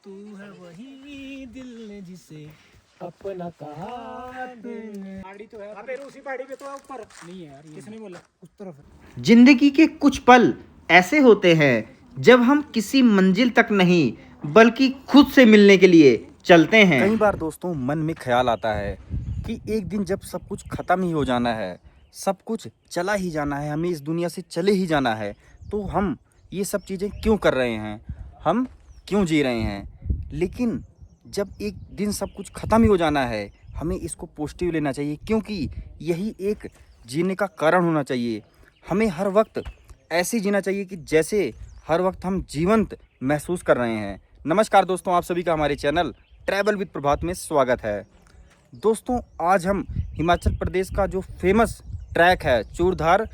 तू है वही दिल ने जिसे अपना कहा तूने। पहाड़ी तो है फिर उसी पहाड़ी पे तो ऊपर नहीं है यार, किसने बोला उस तरफ है। जिंदगी के कुछ पल ऐसे होते हैं जब हम किसी मंजिल तक नहीं बल्कि खुद से मिलने के लिए चलते हैं। कई बार दोस्तों मन में ख्याल आता है कि एक दिन जब सब कुछ ख़त्म ही हो जाना है, सब कुछ चला ही जाना है, हमें इस दुनिया से चले ही जाना है, तो हम ये सब चीज़ें क्यों कर रहे हैं, हम क्यों जी रहे हैं। लेकिन जब एक दिन सब कुछ ख़त्म ही हो जाना है, हमें इसको पॉजिटिव लेना चाहिए, क्योंकि यही एक जीने का कारण होना चाहिए। हमें हर वक्त ऐसे जीना चाहिए कि जैसे हर वक्त हम जीवंत महसूस कर रहे हैं। नमस्कार दोस्तों, आप सभी का हमारे चैनल ट्रैवल विद प्रभात में स्वागत है। दोस्तों, आज हम हिमाचल प्रदेश का जो फेमस ट्रैक है चूड़धार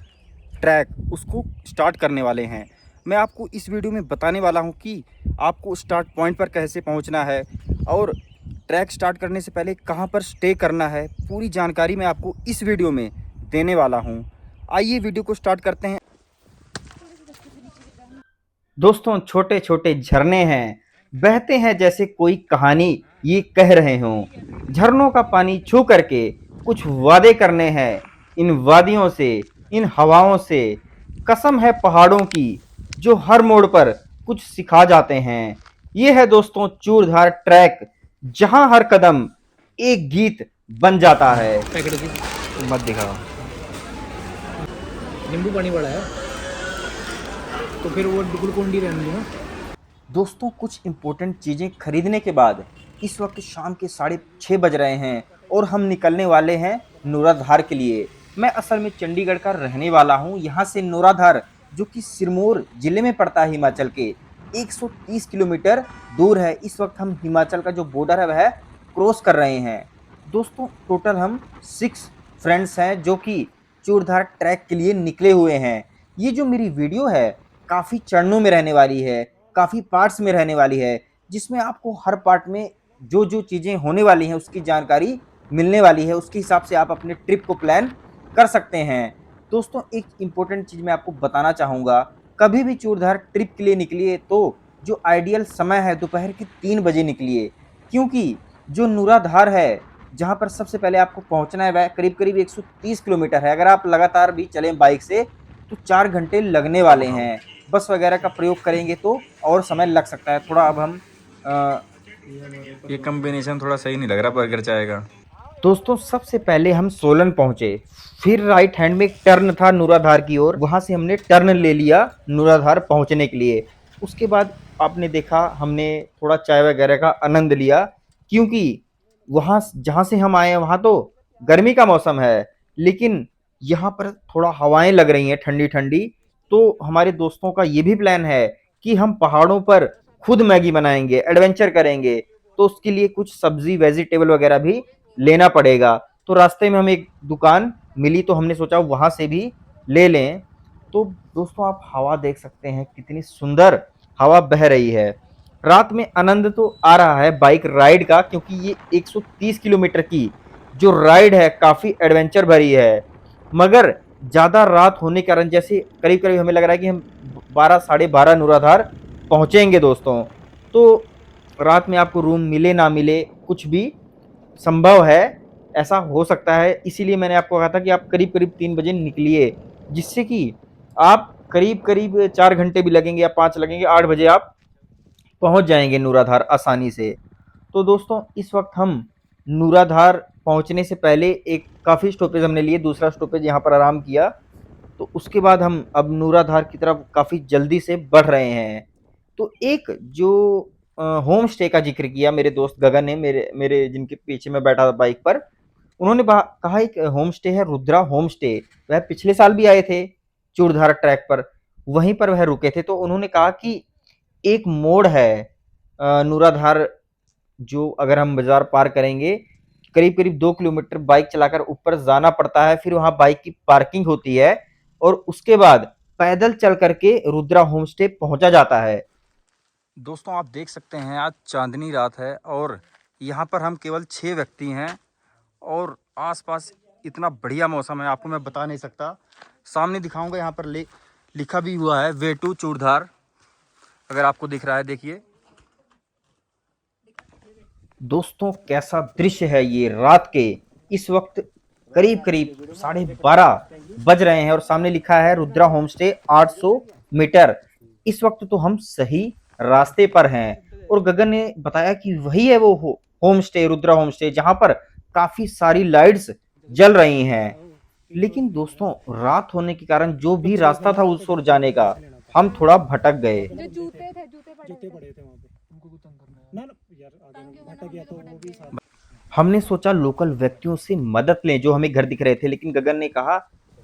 ट्रैक, उसको स्टार्ट करने वाले हैं। मैं आपको इस वीडियो में बताने वाला हूं कि आपको स्टार्ट पॉइंट पर कैसे पहुंचना है और ट्रैक स्टार्ट करने से पहले कहां पर स्टे करना है। पूरी जानकारी मैं आपको इस वीडियो में देने वाला हूं। आइए वीडियो को स्टार्ट करते हैं। दोस्तों, छोटे छोटे झरने हैं, बहते हैं जैसे कोई कहानी ये कह रहे हों। झरनों का पानी छू करके कुछ वादे करने हैं इन वादियों से, इन हवाओं से। कसम है पहाड़ों की जो हर मोड़ पर कुछ सिखा जाते हैं। ये है दोस्तों चूड़धार ट्रैक, जहां हर कदम एक गीत बन जाता है। पैकेट की मत दिखाओ। नींबू पानी पड़ा है तो फिर वो ग्लूकोन डी रहने दो ना। दोस्तों, कुछ इम्पोर्टेंट चीज़ें खरीदने के बाद इस वक्त शाम के 6:30 बज रहे हैं और हम निकलने वाले हैं नूराधार के लिए। मैं असल में चंडीगढ़ का रहने वाला हूं। यहाँ से नूराधार, जो कि सिरमौर जिले में पड़ता है हिमाचल के, 130 किलोमीटर दूर है। इस वक्त हम हिमाचल का जो बॉर्डर है वह क्रॉस कर रहे हैं। दोस्तों, टोटल हम 6 फ्रेंड्स हैं जो कि चूड़धार ट्रैक के लिए निकले हुए हैं। ये जो मेरी वीडियो है काफ़ी चरणों में रहने वाली है, काफ़ी पार्ट्स में रहने वाली है, जिसमें आपको हर पार्ट में जो जो चीज़ें होने वाली हैं उसकी जानकारी मिलने वाली है। उसके हिसाब से आप अपने ट्रिप को प्लान कर सकते हैं। दोस्तों, एक इम्पोर्टेंट चीज़ मैं आपको बताना चाहूँगा, कभी भी चूड़धार ट्रिप के लिए निकलिए तो जो आइडियल समय है दोपहर के 3 बजे निकलिए, क्योंकि जो नूराधार है जहाँ पर सबसे पहले आपको पहुँचना है वह करीब करीब 130 किलोमीटर है। अगर आप लगातार भी चलें बाइक से तो 4 घंटे लगने वाले हैं। बस वगैरह का प्रयोग करेंगे तो और समय लग सकता है थोड़ा। अब हम ये कॉम्बिनेशन थोड़ा सही नहीं लग रहा बर्गर चाय का। दोस्तों, सबसे पहले हम सोलन पहुंचे, फिर राइट हैंड में एक टर्न था नूराधार की ओर, वहां से हमने टर्न ले लिया नूराधार पहुंचने के लिए। उसके बाद आपने देखा हमने थोड़ा चाय वगैरह का आनंद लिया, क्योंकि वहां जहां से हम आए हैं वहां तो गर्मी का मौसम है, लेकिन यहाँ पर थोड़ा हवाएं लग रही हैं ठंडी ठंडी। तो हमारे दोस्तों का ये भी प्लान है कि हम पहाड़ों पर खुद मैगी बनाएंगे, एडवेंचर करेंगे। तो उसके लिए कुछ सब्जी वेजिटेबल वगैरह भी लेना पड़ेगा। तो रास्ते में हमें एक दुकान मिली तो हमने सोचा वहां से भी ले लें। तो दोस्तों, आप हवा देख सकते हैं, कितनी सुंदर हवा बह रही है। रात में आनंद तो आ रहा है बाइक राइड का, क्योंकि ये 130 किलोमीटर की जो राइड है काफी एडवेंचर भरी है। मगर ज्यादा रात होने के कारण जैसे करीब करीब हमें लग रहा है कि हम 12 12:30 नूराधार पहुंचेंगे दोस्तों। तो रात में आपको रूम मिले ना मिले कुछ भी संभव है, ऐसा हो सकता है। इसीलिए मैंने आपको कहा था कि आप करीब करीब 3 बजे निकलिए, जिससे कि आप करीब करीब 4 घंटे भी लगेंगे या 5 लगेंगे, 8 बजे आप पहुंच जाएंगे नूराधार आसानी से। तो दोस्तों, इस वक्त हम नूराधार पहुंचने से पहले एक काफ़ी स्टॉपेज हमने लिए, दूसरा स्टॉपेज यहाँ पर आराम किया। तो उसके बाद हम अब नूराधार की तरफ काफ़ी जल्दी से बढ़ रहे हैं। तो एक जो होम स्टे का जिक्र किया मेरे दोस्त गगन ने, मेरे मेरे जिनके पीछे मैं बैठा था बाइक पर, उन्होंने कहा एक होम स्टे है रुद्रा होम स्टे। वह पिछले साल भी आए थे चूड़धार ट्रैक पर, वहीं पर वह रुके थे। तो उन्होंने कहा कि एक मोड़ है नूराधार, जो अगर हम बाजार पार करेंगे करीब करीब 2 किलोमीटर बाइक चलाकर ऊपर जाना पड़ता है, फिर वहां बाइक की पार्किंग होती है और उसके बाद पैदल चल करके रुद्रा होम स्टे पहुंचा जाता है। दोस्तों, आप देख सकते हैं आज चांदनी रात है और यहाँ पर हम केवल 6 व्यक्ति हैं और आसपास इतना बढ़िया मौसम है, आपको मैं बता नहीं सकता। सामने दिखाऊंगा, यहाँ पर लिखा भी हुआ है वे टू चूड़धार, अगर आपको दिख रहा है देखिए। दोस्तों कैसा दृश्य है ये रात के। इस वक्त करीब करीब 12:30 बज रहे हैं और सामने लिखा है रुद्रा होम स्टे 800 मीटर। इस वक्त तो हम सही रास्ते पर हैं और गगन ने बताया कि वही है वो home stay, Rudra home stay, जहां पर काफी सारी लाइट्स जल रही हैं। लेकिन दोस्तों रात होने के कारण जो भी रास्ता था उस ओर जाने का, हम थोड़ा भटक गए। जो जूते थे, जूते जूते पड़े थे वहाँ पे, उनको कुछ तंग करना है ना यार, आगे भटक गया तो वो भी साथ। हमने सोचा लोकल व्यक्तियों से मदद लें जो हमें घर दिख रहे थे, लेकिन गगन ने कहा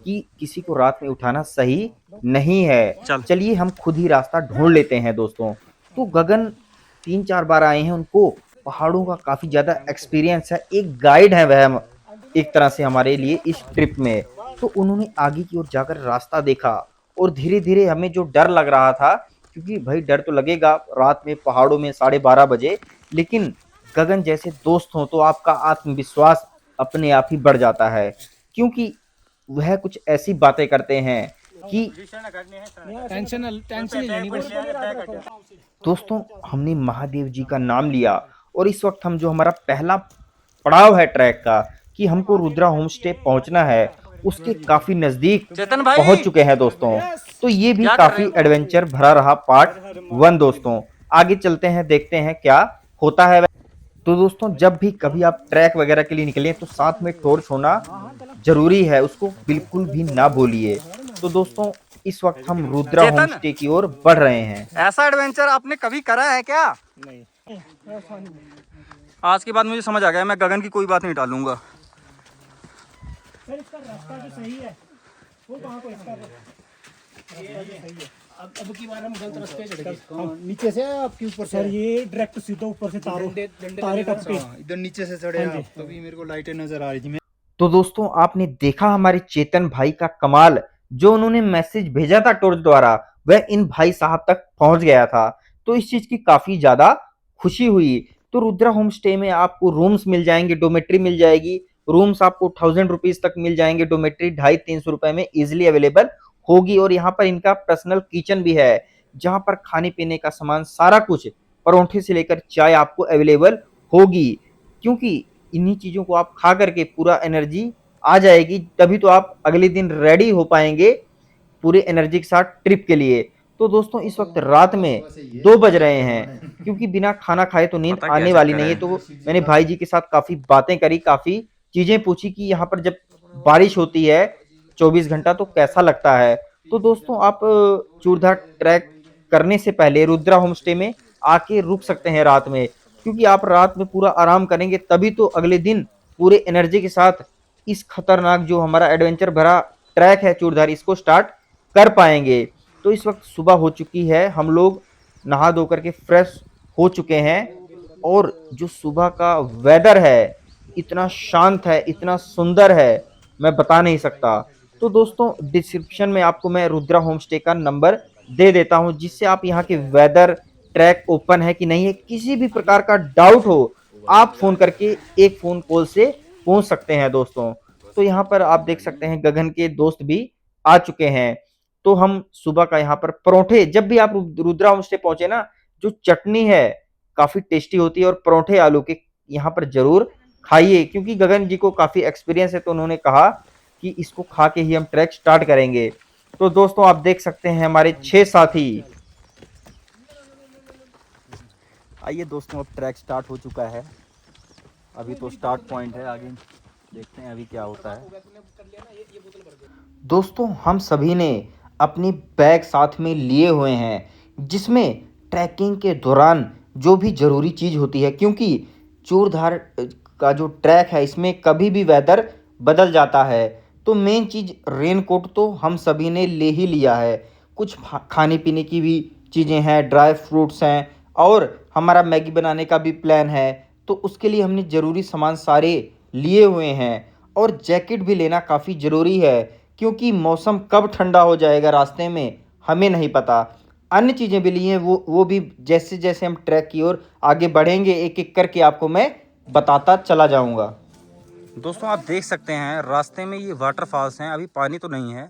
कि किसी को रात में उठाना सही नहीं है, चलिए हम खुद ही रास्ता ढूंढ लेते हैं दोस्तों। तो गगन 3-4 बार आए हैं, उनको पहाड़ों का काफी ज्यादा एक्सपीरियंस है, एक गाइड है वह एक तरह से हमारे लिए इस ट्रिप में। तो उन्होंने आगे की ओर जाकर रास्ता देखा और धीरे धीरे हमें जो डर लग रहा था, क्योंकि भाई डर तो लगेगा रात में पहाड़ों में 12:30 बजे, लेकिन गगन जैसे दोस्त हो तो आपका आत्मविश्वास अपने आप ही बढ़ जाता है, क्योंकि वह कुछ ऐसी बातें करते हैं कि टेंशन नहीं लेनी बस। दोस्तों हमने महादेव जी का नाम लिया और इस वक्त हम जो हमारा पहला पड़ाव है ट्रैक का कि हमको रुद्रा होम स्टे पहुंचना है, उसके काफी नजदीक पहुंच चुके हैं दोस्तों। तो ये भी काफी एडवेंचर भरा रहा पार्ट 1 दोस्तों। आगे चलते हैं, देखते हैं क्या होता है। तो दोस्तों जब भी कभी आप ट्रैक वगैरह के लिए निकलें तो साथ में टॉर्च होना जरूरी है, उसको बिल्कुल भी ना भूलिए। तो दोस्तों इस वक्त हम रुद्रा होम स्टे की ओर बढ़ रहे हैं। ऐसा एडवेंचर आपने कभी करा है क्या? नहीं, ऐसा नहीं। आज के बाद मुझे समझ आ गया, मैं गगन की कोई बात नहीं टालूंगा। सर इसका रास्ता जो सही है वो कहाँ को, इसका रास्ता जो सही है। अब की बार हम गलत रास्ते चढ़ गए। नीचे से आपके ऊपर सर, ये डायरेक्ट सीधा ऊपर से तारे टपके इधर नीचे से चढ़े आप, तभी मेरे को लाइटें नजर आ रही थी। तो दोस्तों आपने देखा हमारे चेतन भाई का कमाल, जो उन्होंने मैसेज भेजा था टॉर्च द्वारा वह इन भाई साहब तक पहुंच गया था। तो इस चीज की काफी ज्यादा खुशी हुई। तो रुद्रा होम स्टे में आपको रूम्स मिल जाएंगे, डोमेट्री मिल जाएगी, रूम्स आपको 1000 रुपीज तक मिल जाएंगे, डोमेट्री 250-300 रुपए में इजिली अवेलेबल होगी। और यहाँ पर इनका पर्सनल किचन भी है, जहां पर खाने पीने का सामान सारा कुछ परोंठे से लेकर चाय आपको अवेलेबल होगी, क्योंकि इन्हीं चीजों को आप खा करके पूरा एनर्जी आ जाएगी, तभी तो आप अगले दिन रेडी हो पाएंगे पूरे एनर्जी के साथ ट्रिप के लिए। तो दोस्तों इस वक्त रात में 2 बज रहे हैं, क्योंकि बिना खाना खाए तो नींद आने वाली नहीं है। तो मैंने भाई जी के साथ काफी बातें करी, काफी चीजें पूछी कि यहाँ पर जब बारिश होती है 24 घंटा तो कैसा लगता है। तो दोस्तों आप चूरधार ट्रैक करने से पहले रुद्रा होम स्टे में आके रुक सकते हैं रात में, क्योंकि आप रात में पूरा आराम करेंगे तभी तो अगले दिन पूरे एनर्जी के साथ इस खतरनाक जो हमारा एडवेंचर भरा ट्रैक है चूरधार, इसको स्टार्ट कर पाएंगे। तो इस वक्त सुबह हो चुकी है, हम लोग नहा धो करके फ्रेश हो चुके हैं और जो सुबह का वेदर है इतना शांत है, इतना सुंदर है, मैं बता नहीं सकता। तो दोस्तों डिस्क्रिप्शन में आपको मैं रुद्रा होम स्टे का नंबर दे देता हूं, जिससे आप यहाँ के वेदर, ट्रैक ओपन है कि नहीं है, किसी भी प्रकार का डाउट हो आप फोन करके एक फोन कॉल से पहुंच सकते हैं दोस्तों। तो यहाँ पर आप देख सकते हैं गगन के दोस्त भी आ चुके हैं। तो हम सुबह का यहाँ पर परोठे, जब भी आप रुद्रा होम स्टे पहुंचे ना, जो चटनी है काफी टेस्टी होती है और परोठे आलू के यहाँ पर जरूर खाइए, क्योंकि गगन जी को काफी एक्सपीरियंस है, तो उन्होंने कहा कि इसको खा के ही हम ट्रैक स्टार्ट करेंगे। तो दोस्तों आप देख सकते हैं हमारे 6 साथी। आइए दोस्तों अब ट्रैक स्टार्ट हो चुका है, अभी तो स्टार्ट पॉइंट है, आगे देखते हैं अभी क्या होता है। दोस्तों हम सभी ने अपनी बैग साथ में लिए हुए हैं, जिसमें ट्रैकिंग के दौरान जो भी ज़रूरी चीज़ होती है, क्योंकि चूरधार का जो ट्रैक है इसमें कभी भी वेदर बदल जाता है। तो मेन चीज़ रेनकोट तो हम सभी ने ले ही लिया है, कुछ खाने पीने की भी चीज़ें हैं, ड्राई फ्रूट्स हैं, और हमारा मैगी बनाने का भी प्लान है, तो उसके लिए हमने ज़रूरी सामान सारे लिए हुए हैं। और जैकेट भी लेना काफ़ी ज़रूरी है, क्योंकि मौसम कब ठंडा हो जाएगा रास्ते में हमें नहीं पता। अन्य चीज़ें भी लिए हैं, वो भी जैसे जैसे हम ट्रैक की ओर आगे बढ़ेंगे एक एक करके आपको मैं बताता चला जाऊंगा। दोस्तों आप देख सकते हैं रास्ते में ये वाटरफॉल्स हैं, अभी पानी तो नहीं है,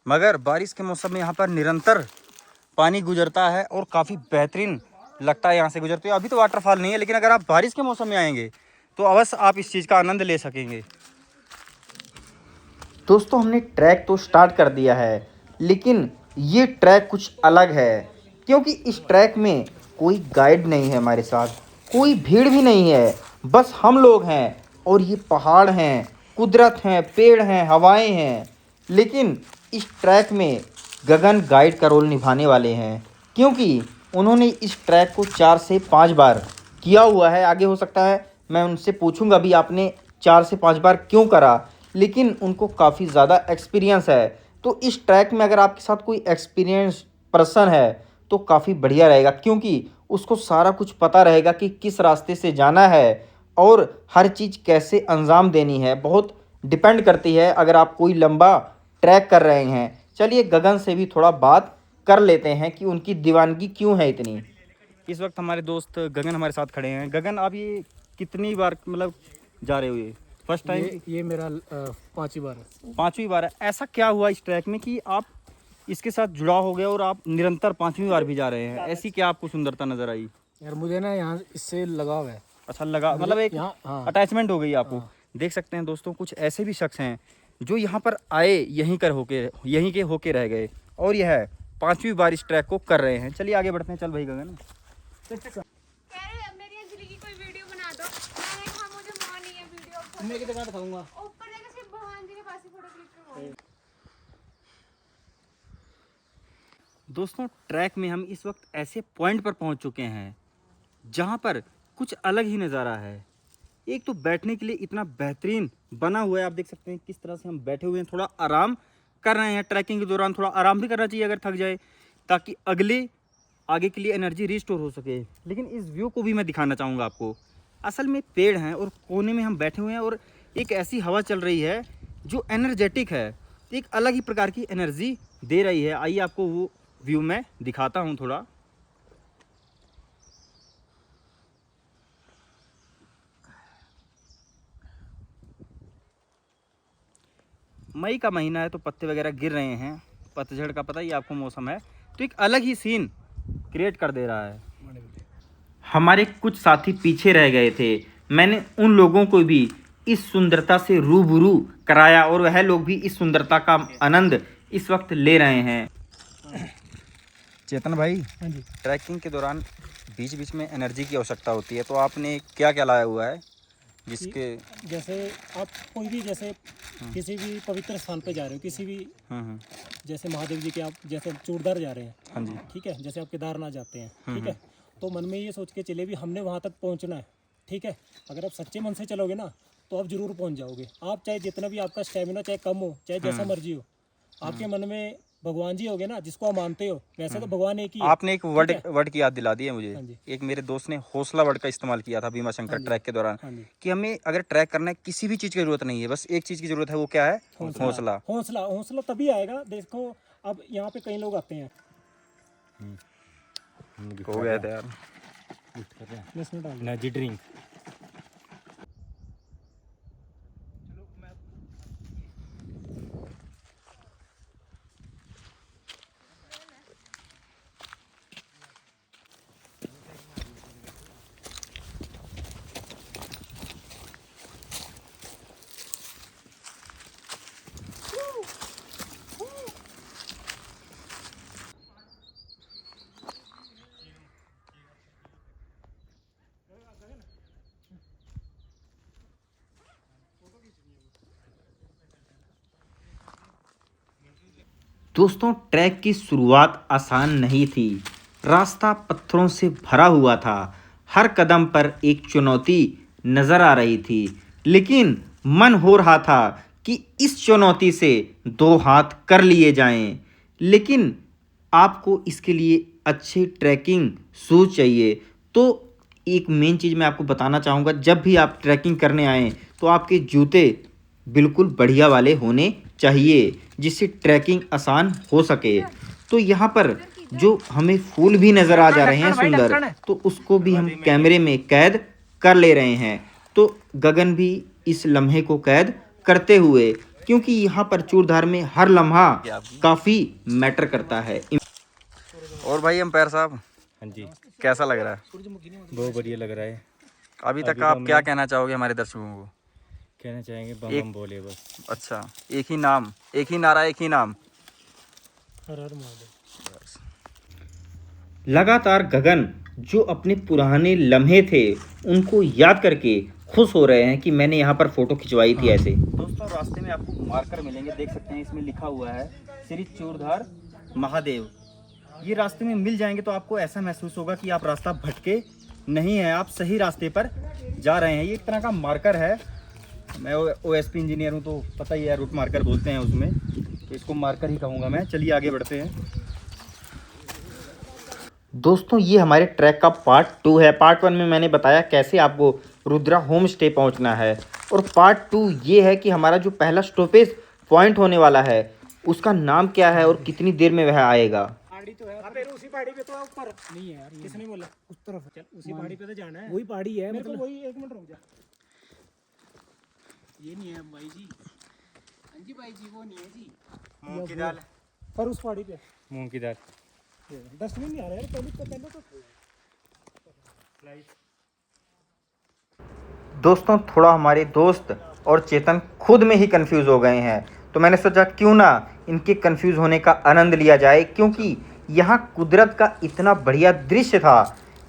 मगर बारिश के मौसम में यहाँ पर निरंतर पानी गुजरता है और काफ़ी बेहतरीन लगता है यहाँ से गुजरते हुए। अभी तो वाटरफॉल नहीं है, लेकिन अगर आप बारिश के मौसम में आएंगे तो अवश्य आप इस चीज़ का आनंद ले सकेंगे। दोस्तों हमने ट्रैक तो स्टार्ट कर दिया है, लेकिन ये ट्रैक कुछ अलग है, क्योंकि इस ट्रैक में कोई गाइड नहीं है हमारे साथ, कोई भीड़ भी नहीं है, बस हम लोग हैं और ये पहाड़ हैं, कुदरत हैं, पेड़ हैं, हवाएं हैं। लेकिन इस ट्रैक में गगन गाइड का रोल निभाने वाले हैं, क्योंकि उन्होंने इस ट्रैक को 4 से 5 बार किया हुआ है। आगे हो सकता है मैं उनसे पूछूंगा भी आपने 4 से 5 बार क्यों करा, लेकिन उनको काफ़ी ज़्यादा एक्सपीरियंस है। तो इस ट्रैक में अगर आपके साथ कोई एक्सपीरियंस पर्सन है तो काफ़ी बढ़िया रहेगा, क्योंकि उसको सारा कुछ पता रहेगा कि किस रास्ते से जाना है और हर चीज़ कैसे अंजाम देनी है। बहुत डिपेंड करती है अगर आप कोई लंबा ट्रैक कर रहे हैं। चलिए गगन से भी थोड़ा बात कर लेते हैं कि उनकी दीवानगी क्यों है इतनी। इस वक्त हमारे दोस्त गगन हमारे साथ खड़े हैं। गगन, आप ये कितनी बार मतलब जा रहे हो? ये फर्स्ट टाइम? ये मेरा 5वीं बार है। 5वीं बार है। ऐसा क्या हुआ इस ट्रैक में कि आप इसके साथ जुड़ा हो गए और आप निरंतर 5वीं बार भी जा रहे हैं? ऐसी क्या आपको सुंदरता नजर आई? यार मुझे ना यहाँ इससे लगाव है। अच्छा लगा, मतलब एक हाँ। अटैचमेंट हो गई आपको। देख सकते हैं दोस्तों, कुछ ऐसे भी शख्स हैं जो यहाँ पर आए, यहीं के होके रह गए और यह 5वीं बार इस ट्रैक को कर रहे हैं। चलिए आगे बढ़ते हैं। चल भाई गगन। कह रहे मेरी अंजलि की कोई वीडियो बना दो। मैंने कहा मुझे वहाँ नहीं है वीडियो। मैं कितने दिखाऊंगा? ऊपर जाकर सिर्फ भगवान जी के पास ही फोटो क्लिक करवाऊंगी। दोस्तों ट्रैक में हम इस वक्त ऐसे पॉइंट पर पहुंच चुके हैं जहां पर कुछ अलग ही नज़ारा है। एक तो बैठने के लिए इतना बेहतरीन बना हुआ है, आप देख सकते हैं किस तरह से हम बैठे हुए हैं, थोड़ा आराम कर रहे हैं। ट्रैकिंग के दौरान थोड़ा आराम भी करना चाहिए अगर थक जाए, ताकि आगे के लिए एनर्जी रिस्टोर हो सके। लेकिन इस व्यू को भी मैं दिखाना चाहूँगा आपको। असल में पेड़ हैं और कोने में हम बैठे हुए हैं और एक ऐसी हवा चल रही है जो एनर्जेटिक है, एक अलग ही प्रकार की एनर्जी दे रही है। आइए आपको वो व्यू मैं दिखाता हूँ थोड़ा। मई का महीना है तो पत्ते वगैरह गिर रहे हैं, पतझड़ का पता ही आपको मौसम है, तो एक अलग ही सीन क्रिएट कर दे रहा है। हमारे कुछ साथी पीछे रह गए थे, मैंने उन लोगों को भी इस सुंदरता से रूबरू कराया और वह लोग भी इस सुंदरता का आनंद इस वक्त ले रहे हैं। चेतन भाई, हाँ जी। ट्रैकिंग के दौरान बीच बीच में एनर्जी की आवश्यकता होती है, तो आपने क्या क्या लाया हुआ है जिसके? जैसे आप कोई भी जैसे किसी भी पवित्र स्थान पे जा रहे हो, किसी भी जैसे महादेव जी के आप जैसे चूड़दार जा रहे हैं, हाँ जी, ठीक है, जैसे आप केदारनाथ जाते हैं, ठीक है, तो मन में ये सोच के चले भी हमने वहाँ तक पहुँचना है, ठीक है। अगर आप सच्चे मन से चलोगे ना तो आप जरूर पहुँच जाओगे। आप चाहे जितना भी आपका स्टेमिना चाहे कम हो, चाहे जैसा मर्जी हो, आपके मन में भगवान जी होगे ना जिसको आप मानते हो, वैसे तो भगवान एक ही है। आपने एक वर्ड की याद दिला दी है मुझे। हाँ जी। एक मेरे दोस्त ने हौसला वर्ड का इस्तेमाल किया था भीमा शंकर ट्रैक के दौरान, हाँ जी। कि हमें अगर ट्रैक करना है किसी भी चीज़ की जरूरत नहीं है, बस एक चीज़ की जरूरत है, वो क्या है? हौसला। हौसला तभी आएगा। देखो अब यहाँ पे कई लोग आते हैं, हो गया था यार। Energy drink. दोस्तों ट्रैक की शुरुआत आसान नहीं थी, रास्ता पत्थरों से भरा हुआ था, हर कदम पर एक चुनौती नज़र आ रही थी, लेकिन मन हो रहा था कि इस चुनौती से 2 हाथ कर लिए जाएं। लेकिन आपको इसके लिए अच्छे ट्रैकिंग शूज़ चाहिए। तो एक मेन चीज़ मैं आपको बताना चाहूँगा, जब भी आप ट्रैकिंग करने आएँ तो आपके जूते बिल्कुल बढ़िया वाले होने चाहिए, जिससे ट्रैकिंग आसान हो सके। तो यहाँ पर जो हमें फूल भी नज़र आ जा रहे हैं सुंदर, तो उसको भी हम कैमरे में कैद कर ले रहे हैं। तो गगन भी इस लम्हे को कैद करते हुए, क्योंकि यहाँ पर चूड़धार में हर लम्हा काफ़ी मैटर करता है। और भाई अंपायर साहब, हाँ जी, कैसा लग रहा है? बहुत बढ़िया लग रहा है। अभी तक अभी तो आप क्या हमने- कहना चाहोगे हमारे दर्शकों को? कहना चाहेंगे बम एक- बम बोले बस। अच्छा, एक ही नाम, एक ही नारा, एक ही नाम। हर हर महादेव। लगातार गगन जो अपने पुराने लम्हे थे उनको याद करके खुश हो रहे हैं कि मैंने यहाँ पर फोटो खिंचवाई थी ऐसे। दोस्तों रास्ते में आपको मार्कर मिलेंगे, देख सकते हैं इसमें लिखा हुआ है श्री चूरधार महादेव। ये रास्ते में मिल जाएंगे तो आपको ऐसा महसूस होगा कि आप रास्ता भटके नहीं हैं, आप सही रास्ते पर जा रहे हैं। ये एक तरह का मार्कर है। मैं OSP इंजीनियर हूँ तो पता ही है, रूट मार्कर बोलते हैं उसमें, तो इसको मार्कर ही कहूँगा मैं। चलिए आगे बढ़ते हैं। दोस्तों ये हमारे ट्रैक का पार्ट 2 है। पार्ट 1 में मैंने बताया कैसे आपको रुद्रा होम स्टे पहुँचना है, और पार्ट 2 ये है कि हमारा जो पहला स्टॉपेज पॉइंट होने वाला है उसका नाम क्या है और कितनी देर में वह आएगा। पहाड़ी तो है, अबे उसी पहाड़ी पे तो ऊपर नहीं है यार, किसने बोला उस तरफ? चल उसी पहाड़ी पे तो जाना है, वही पहाड़ी है मतलब, वही। एक मिनट रुक जा, ये नहीं है भाई जी। हाँ जी भाई जी, वो नहीं है जी, मूंग की दाल। पर उस पहाड़ी पे मूंग की दाल। डस्टबिन नहीं आ रहा यार, पहले तो दोस्तों थोड़ा हमारे दोस्त और चेतन खुद में ही कंफ्यूज हो गए हैं, तो मैंने सोचा क्यों ना इनके कंफ्यूज होने का आनंद लिया जाए, क्योंकि यहाँ कुदरत का इतना बढ़िया दृश्य था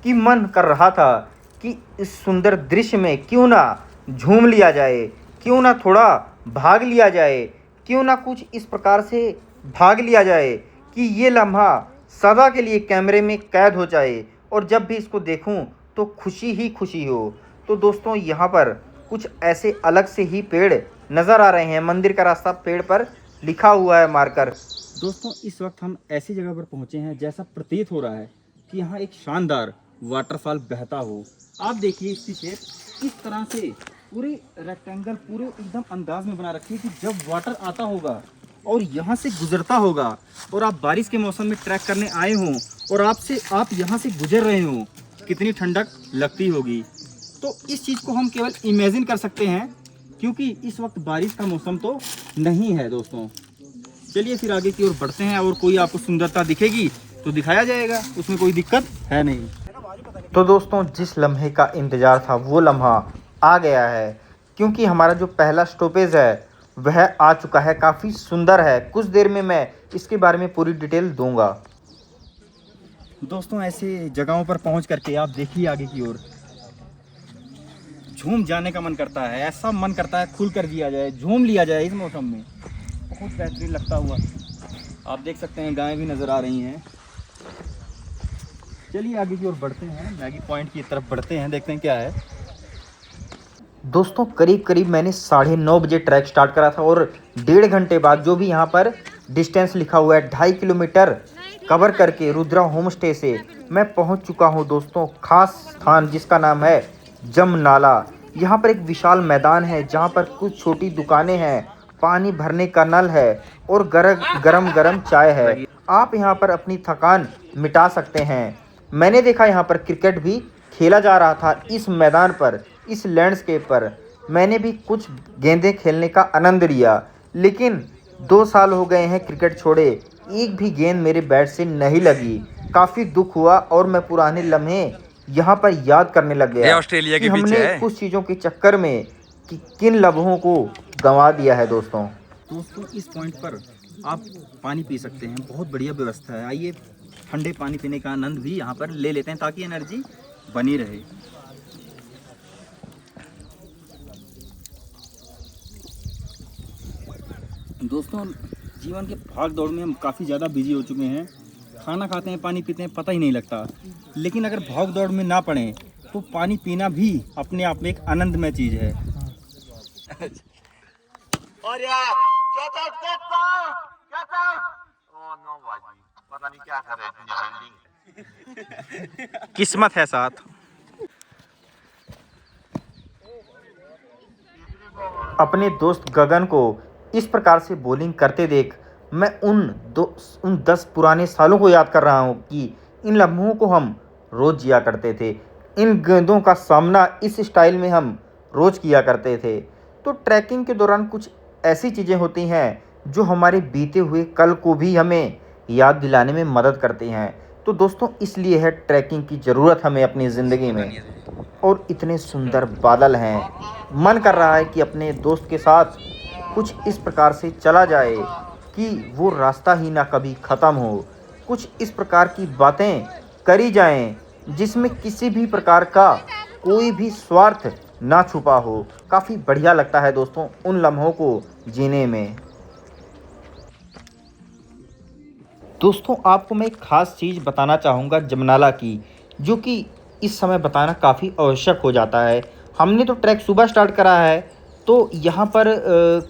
कि मन कर रहा था कि इस सुंदर दृश्य में क्यों ना झूम लिया जाए, क्यों ना थोड़ा भाग लिया जाए, क्यों ना कुछ इस प्रकार से भाग लिया जाए कि ये लम्हा सदा के लिए कैमरे में कैद हो जाए और जब भी इसको देखूं तो खुशी ही खुशी हो। तो दोस्तों यहाँ पर कुछ ऐसे अलग से ही पेड़ नज़र आ रहे हैं। मंदिर का रास्ता पेड़ पर लिखा हुआ है मार्कर। दोस्तों इस वक्त हम ऐसी जगह पर पहुंचे हैं जैसा प्रतीत हो रहा है कि यहाँ एक शानदार वाटरफॉल बहता हो। आप देखिए इसकी शेप इस तरह से पूरे रेक्टेंगल, पूरे एकदम अंदाज में बना रखी है कि जब वाटर आता होगा और यहाँ से गुजरता होगा और आप बारिश के मौसम में ट्रैक करने आए हों और आप यहाँ से गुजर रहे हों, कितनी ठंडक लगती होगी। तो इस चीज़ को हम केवल इमेजिन कर सकते हैं, क्योंकि इस वक्त बारिश का मौसम तो नहीं है दोस्तों। चलिए फिर आगे की ओर बढ़ते हैं, और कोई आपको सुंदरता दिखेगी तो दिखाया जाएगा, उसमें कोई दिक्कत है नहीं। तो दोस्तों जिस लम्हे का इंतज़ार था वो लम्हा आ गया है, क्योंकि हमारा जो पहला स्टॉपेज है वह आ चुका है। काफ़ी सुंदर है, कुछ देर में मैं इसके बारे में पूरी डिटेल दूंगा। दोस्तों ऐसे जगहों पर पहुंच करके आप देखिए आगे की ओर झूम जाने का मन करता है। ऐसा मन करता है खुल कर जिया जाए, झूम लिया जाए इस मौसम में। बहुत बेहतरीन लगता हुआ आप देख सकते हैं, गायें भी नज़र आ रही हैं। चलिए आगे की ओर बढ़ते हैं, मैगी पॉइंट की तरफ बढ़ते हैं, देखते हैं क्या है। दोस्तों करीब मैंने 9:30 बजे ट्रैक स्टार्ट करा था, और 1.5 घंटे बाद जो भी यहाँ पर डिस्टेंस लिखा हुआ है 2.5 किलोमीटर कवर करके रुद्रा होम स्टे से मैं पहुँच चुका हूँ दोस्तों खास स्थान जिसका नाम है जम नाला। यहाँ पर एक विशाल मैदान है जहाँ पर कुछ छोटी दुकानें हैं, पानी भरने का नल है और गरम चाय है। आप यहाँ पर अपनी थकान मिटा सकते हैं। मैंने देखा यहाँ पर क्रिकेट भी खेला जा रहा था इस मैदान पर, इस लैंडस्केप पर। मैंने भी कुछ गेंदें खेलने का आनंद लिया, लेकिन 2 साल हो गए हैं क्रिकेट छोड़े, एक भी गेंद मेरे बैट से नहीं लगी। काफ़ी दुख हुआ और मैं पुराने लम्हे यहाँ पर याद करने लग गया ऑस्ट्रेलिया कि के पीछे हमने है। कुछ चीज़ों के चक्कर में किन लम्हों को गंवा दिया है दोस्तों। दोस्तों इस पॉइंट पर आप पानी पी सकते हैं, बहुत बढ़िया व्यवस्था है। आइए ठंडे पानी पीने का आनंद भी यहाँ पर ले लेते हैं ताकि एनर्जी बनी रहे। दोस्तों जीवन के भाग दौड़ में हम काफ़ी ज़्यादा बिजी हो चुके हैं, खाना खाते हैं, पानी पीते हैं, पता ही नहीं लगता। लेकिन अगर भाग दौड़ में ना पड़े तो पानी पीना भी अपने आप में एक आनंदमय चीज़ है। और यार क्या था ओ नो भाई, पता नहीं क्या कर रहे हैं। किस्मत है साथ। अपने दोस्त गगन को इस प्रकार से बॉलिंग करते देख मैं उन 10 पुराने सालों को याद कर रहा हूँ कि इन लम्हों को हम रोज़ जिया करते थे। इन गेंदों का सामना इस स्टाइल में हम रोज़ किया करते थे। तो ट्रैकिंग के दौरान कुछ ऐसी चीज़ें होती हैं जो हमारे बीते हुए कल को भी हमें याद दिलाने में मदद करती हैं। तो दोस्तों इसलिए है ट्रैकिंग की ज़रूरत हमें अपनी ज़िंदगी में। और इतने सुंदर बादल हैं, मन कर रहा है कि अपने दोस्त के साथ कुछ इस प्रकार से चला जाए कि वो रास्ता ही ना कभी ख़त्म हो। कुछ इस प्रकार की बातें करी जाएं जिसमें किसी भी प्रकार का कोई भी स्वार्थ ना छुपा हो। काफ़ी बढ़िया लगता है दोस्तों उन लम्हों को जीने में। दोस्तों आपको मैं एक ख़ास चीज़ बताना चाहूँगा जमनाला की, जो कि इस समय बताना काफ़ी आवश्यक हो जाता है। हमने तो ट्रैक सुबह स्टार्ट करा है, तो यहाँ पर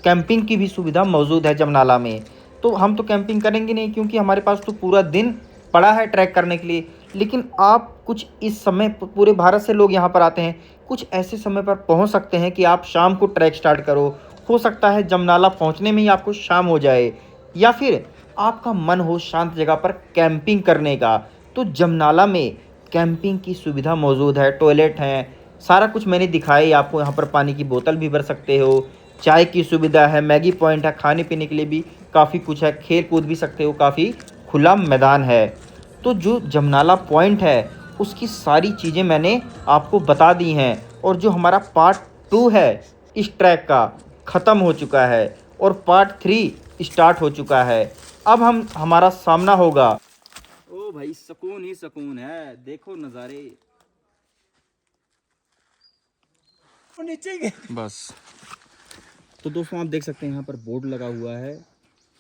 कैंपिंग की भी सुविधा मौजूद है जमनाला में। तो हम तो कैंपिंग करेंगे नहीं क्योंकि हमारे पास तो पूरा दिन पड़ा है ट्रैक करने के लिए। लेकिन आप कुछ इस समय पूरे भारत से लोग यहाँ पर आते हैं, कुछ ऐसे समय पर पहुँच सकते हैं कि आप शाम को ट्रैक स्टार्ट करो। हो सकता है जमनाला पहुँचने में ही आपको शाम हो जाए, या फिर आपका मन हो शांत जगह पर कैंपिंग करने का, तो जमनाला में कैंपिंग की सुविधा मौजूद है, टॉयलेट हैं, सारा कुछ मैंने दिखाया ही आपको। यहाँ पर पानी की बोतल भी भर सकते हो, चाय की सुविधा है, मैगी पॉइंट है, खाने पीने के लिए भी काफ़ी कुछ है, खेल कूद भी सकते हो, काफ़ी खुला मैदान है। तो जो जमनाला पॉइंट है उसकी सारी चीज़ें मैंने आपको बता दी हैं। और जो हमारा पार्ट 2 है इस ट्रैक का ख़त्म हो चुका है और पार्ट 3 स्टार्ट हो चुका है। अब हमारा सामना होगा। ओ भाई सुकून ही सुकून है, देखो नज़ारे। नीचे गए। बस तो दोस्तों आप देख सकते हैं यहाँ पर बोर्ड लगा हुआ है।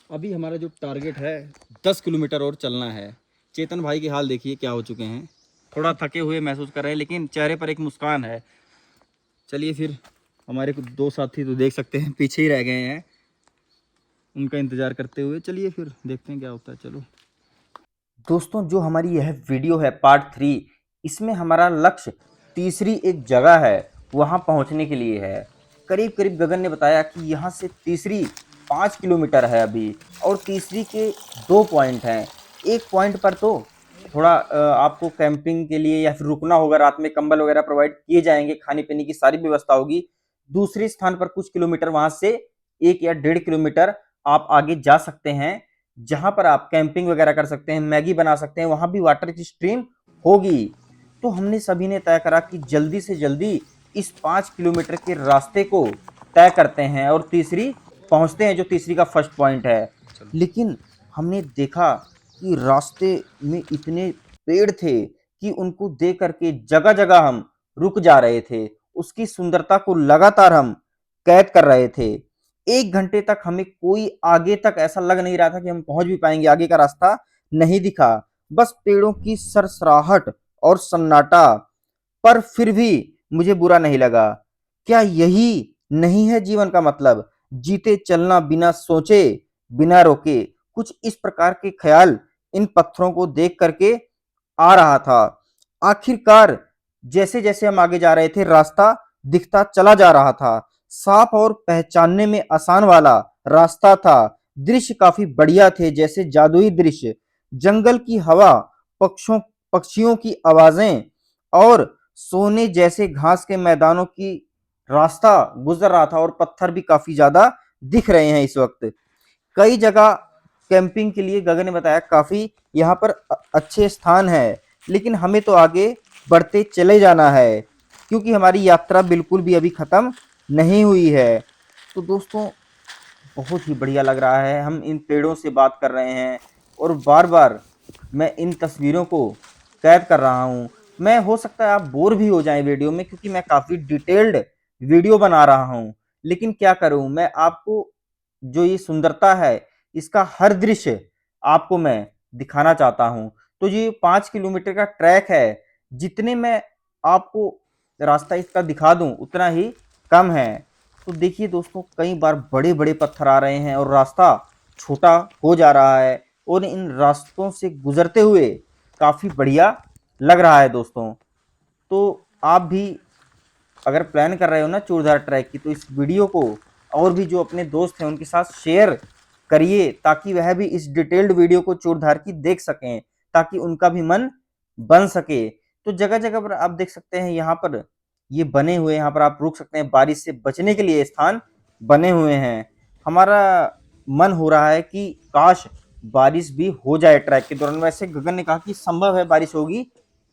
अभी हमारा जो टारगेट है 10 किलोमीटर और चलना है। चेतन भाई के हाल देखिए क्या हो चुके हैं, थोड़ा थके हुए महसूस कर रहे हैं लेकिन चेहरे पर एक मुस्कान है। चलिए फिर हमारे कुछ दो साथी तो देख सकते हैं पीछे ही रह गए हैं, उनका इंतज़ार करते हुए। चलिए फिर देखते हैं क्या होता है। चलो दोस्तों जो हमारी यह वीडियो है पार्ट 3, इसमें हमारा लक्ष्य तीसरी एक जगह है वहां पहुंचने के लिए है। करीब करीब गगन ने बताया कि यहां से तीसरी 5 किलोमीटर है अभी, और तीसरी के 2 पॉइंट हैं। एक पॉइंट पर तो थोड़ा आपको कैंपिंग के लिए या फिर रुकना होगा, रात में कंबल वगैरह प्रोवाइड किए जाएंगे, खाने पीने की सारी व्यवस्था होगी। दूसरे स्थान पर कुछ किलोमीटर वहां से 1 या 1.5 किलोमीटर आप आगे जा सकते हैं, जहां पर आप कैंपिंग वगैरह कर सकते हैं, मैगी बना सकते हैं, वहां भी वाटर की स्ट्रीम होगी। तो हमने सभी ने तय करा कि जल्दी से जल्दी इस 5 किलोमीटर के रास्ते को तय करते हैं और तीसरी पहुंचते हैं, जो तीसरी का फर्स्ट पॉइंट है। लेकिन हमने देखा कि रास्ते में इतने पेड़ थे कि उनको देख करके जगह जगह हम रुक जा रहे थे, उसकी सुंदरता को लगातार हम कैद कर रहे थे। 1 घंटे तक हमें कोई आगे तक ऐसा लग नहीं रहा था कि हम पहुंच भी पाएंगे, आगे का रास्ता नहीं दिखा, बस पेड़ों की सरसराहट और सन्नाटा। पर फिर भी मुझे बुरा नहीं लगा। क्या यही नहीं है जीवन का मतलब? जीते चलना बिना सोचे, बिना रोके। कुछ इस प्रकार के ख्याल इन पत्थरों को देख करके आ रहा था। आखिरकार जैसे जैसे हम आगे जा रहे थे रास्ता दिखता चला जा रहा था, साफ और पहचानने में आसान वाला रास्ता था। दृश्य काफी बढ़िया थे, जैसे जादुई दृश्य। जंगल की हवा, पक्षियों की आवाजें और सोने जैसे घास के मैदानों की रास्ता गुजर रहा था, और पत्थर भी काफी ज्यादा दिख रहे हैं इस वक्त। कई जगह कैंपिंग के लिए गगन ने बताया काफी यहाँ पर अच्छे स्थान है, लेकिन हमें तो आगे बढ़ते चले जाना है क्योंकि हमारी यात्रा बिल्कुल भी अभी खत्म नहीं हुई है। तो दोस्तों बहुत ही बढ़िया लग रहा है, हम इन पेड़ों से बात कर रहे हैं और बार बार मैं इन तस्वीरों को कैद कर रहा हूँ। मैं, हो सकता है आप बोर भी हो जाएं वीडियो में क्योंकि मैं काफ़ी डिटेल्ड वीडियो बना रहा हूँ, लेकिन क्या करूँ, मैं आपको जो ये सुंदरता है इसका हर दृश्य आपको मैं दिखाना चाहता हूँ। तो ये 5 किलोमीटर का ट्रैक है, जितने मैं आपको रास्ता इसका दिखा दूं उतना ही कम है। तो देखिए दोस्तों कई बार बड़े बड़े पत्थर आ रहे हैं और रास्ता छोटा हो जा रहा है, और इन रास्तों से गुजरते हुए काफ़ी बढ़िया लग रहा है दोस्तों। तो आप भी अगर प्लान कर रहे हो ना चूड़धार ट्रैक की, तो इस वीडियो को और भी जो अपने दोस्त हैं उनके साथ शेयर करिए, ताकि वह भी इस डिटेल्ड वीडियो को चूड़धार की देख सकें, ताकि उनका भी मन बन सके। तो जगह जगह पर आप देख सकते हैं यहाँ पर ये बने हुए, यहाँ पर आप रुक सकते हैं, बारिश से बचने के लिए स्थान बने हुए हैं। हमारा मन हो रहा है कि काश बारिश भी हो जाए ट्रैक के दौरान। वैसे गगन ने कहा कि संभव है बारिश होगी,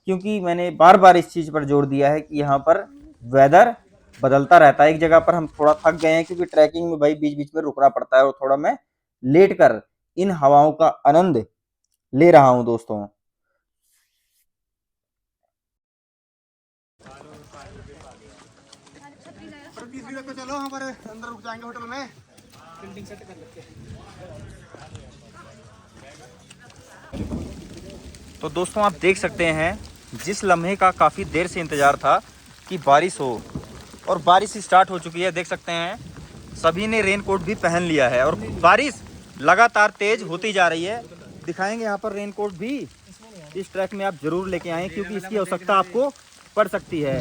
क्योंकि मैंने बार बार इस चीज पर जोर दिया है कि यहाँ पर वेदर बदलता रहता है। एक जगह पर हम थोड़ा थक गए हैं, क्योंकि ट्रैकिंग में भाई बीच बीच में रुकना पड़ता है, और थोड़ा मैं लेट कर इन हवाओं का आनंद ले रहा हूं दोस्तों। चलो वहाँ पर अंदर रुक जाएंगे होटल में, बिल्डिंग सेट कर लेते हैं। तो दोस्तों आप देख सकते हैं जिस लम्हे का काफ़ी देर से इंतज़ार था कि बारिश हो, और बारिश स्टार्ट हो चुकी है। देख सकते हैं सभी ने रेनकोट भी पहन लिया है, और बारिश लगातार तेज़ होती जा रही है। दिखाएंगे यहाँ पर रेनकोट भी इस ट्रैक में आप ज़रूर लेके आएँ, क्योंकि इसकी आवश्यकता आपको पड़ सकती है।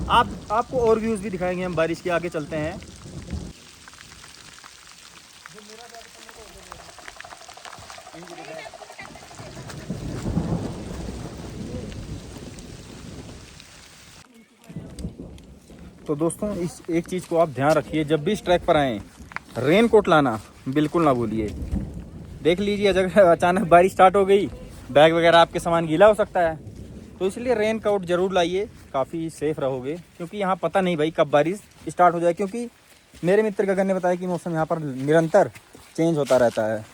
आपको और व्यूज़ भी दिखाएंगे हम बारिश के। आगे चलते हैं। तो दोस्तों इस एक चीज़ को आप ध्यान रखिए, जब भी इस ट्रैक पर आएँ रेन कोट लाना बिल्कुल ना भूलिए। देख लीजिए अगर अचानक बारिश स्टार्ट हो गई, बैग वगैरह आपके सामान गीला हो सकता है, तो इसलिए रेन कोट ज़रूर लाइए, काफ़ी सेफ रहोगे। क्योंकि यहाँ पता नहीं भाई कब बारिश स्टार्ट हो जाए, क्योंकि मेरे मित्र गगन ने बताया कि मौसम यहाँ पर निरंतर चेंज होता रहता है।